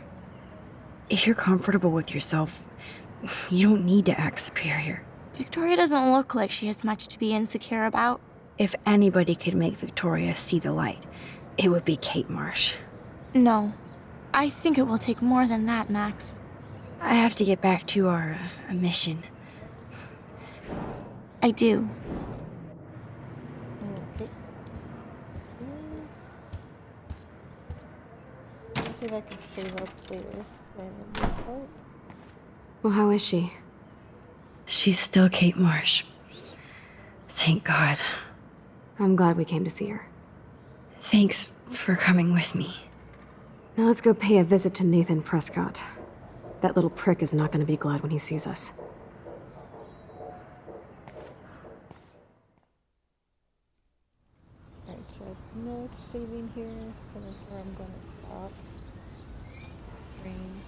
If you're comfortable with yourself, you don't need to act superior. Victoria doesn't look like she has much to be insecure about. If anybody could make Victoria see the light, it would be Kate Marsh. No. I think it will take more than that, Max. I have to get back to our mission. I do. Okay. Let's see if I can save up later than this part. Well, how is she? She's still Kate Marsh. Thank God. I'm glad we came to see her. Thanks for coming with me. Now let's go pay a visit to Nathan Prescott. That little prick is not going to be glad when he sees us. Alright, so I know it's saving here, so that's where I'm gonna stop. Stream.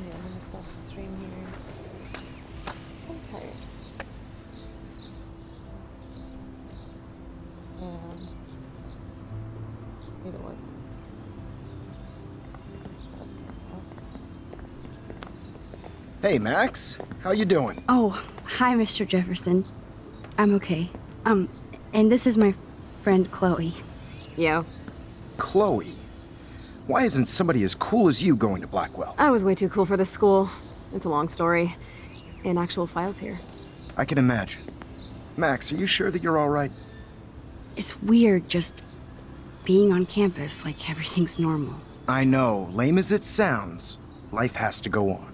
Yeah, I'm gonna stop the stream here. I'm tired. Need to work. Hey, Max. How you doing? Oh, hi, Mr. Jefferson. I'm okay. And this is my friend Chloe. Yo. Chloe? Why isn't somebody as cool as you going to Blackwell? I was way too cool for this school. It's a long story. And actual files here. I can imagine. Max, are you sure that you're all right? It's weird just being on campus like everything's normal. I know. Lame as it sounds, life has to go on.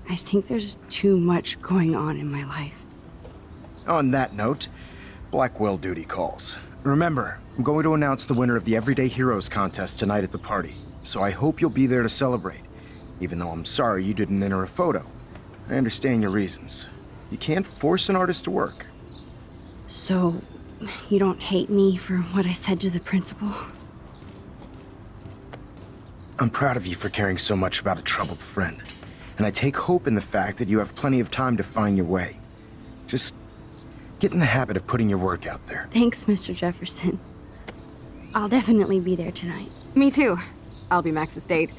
I think there's too much going on in my life. On that note, Blackwell duty calls. Remember, I'm going to announce the winner of the Everyday Heroes contest tonight at the party, so I hope you'll be there to celebrate, even though I'm sorry you didn't enter a photo. I understand your reasons. You can't force an artist to work. So, you don't hate me for what I said to the principal? I'm proud of you for caring so much about a troubled friend, and I take hope in the fact that you have plenty of time to find your way. Just get in the habit of putting your work out there. Thanks, Mr. Jefferson. I'll definitely be there tonight. Me too. I'll be Max's date.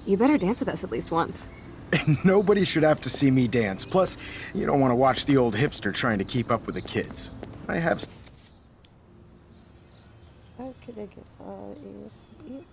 You better dance with us at least once. Nobody should have to see me dance. Plus, you don't want to watch the old hipster trying to keep up with the kids. I have... How could I get is it?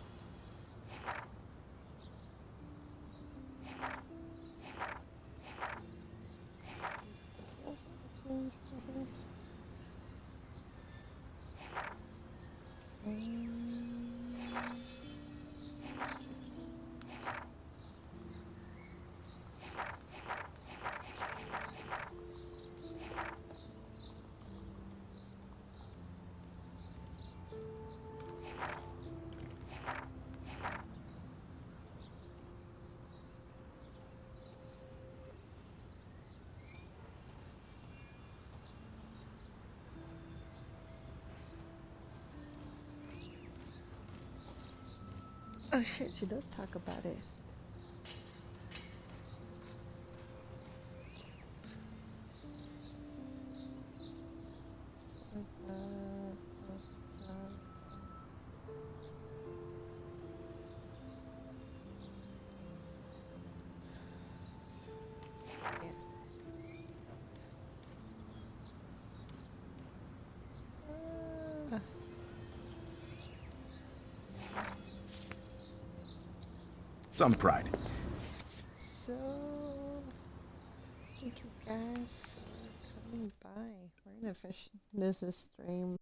Oh shit, she does talk about it. Some pride. So, thank you guys for coming by. We're gonna finish this stream.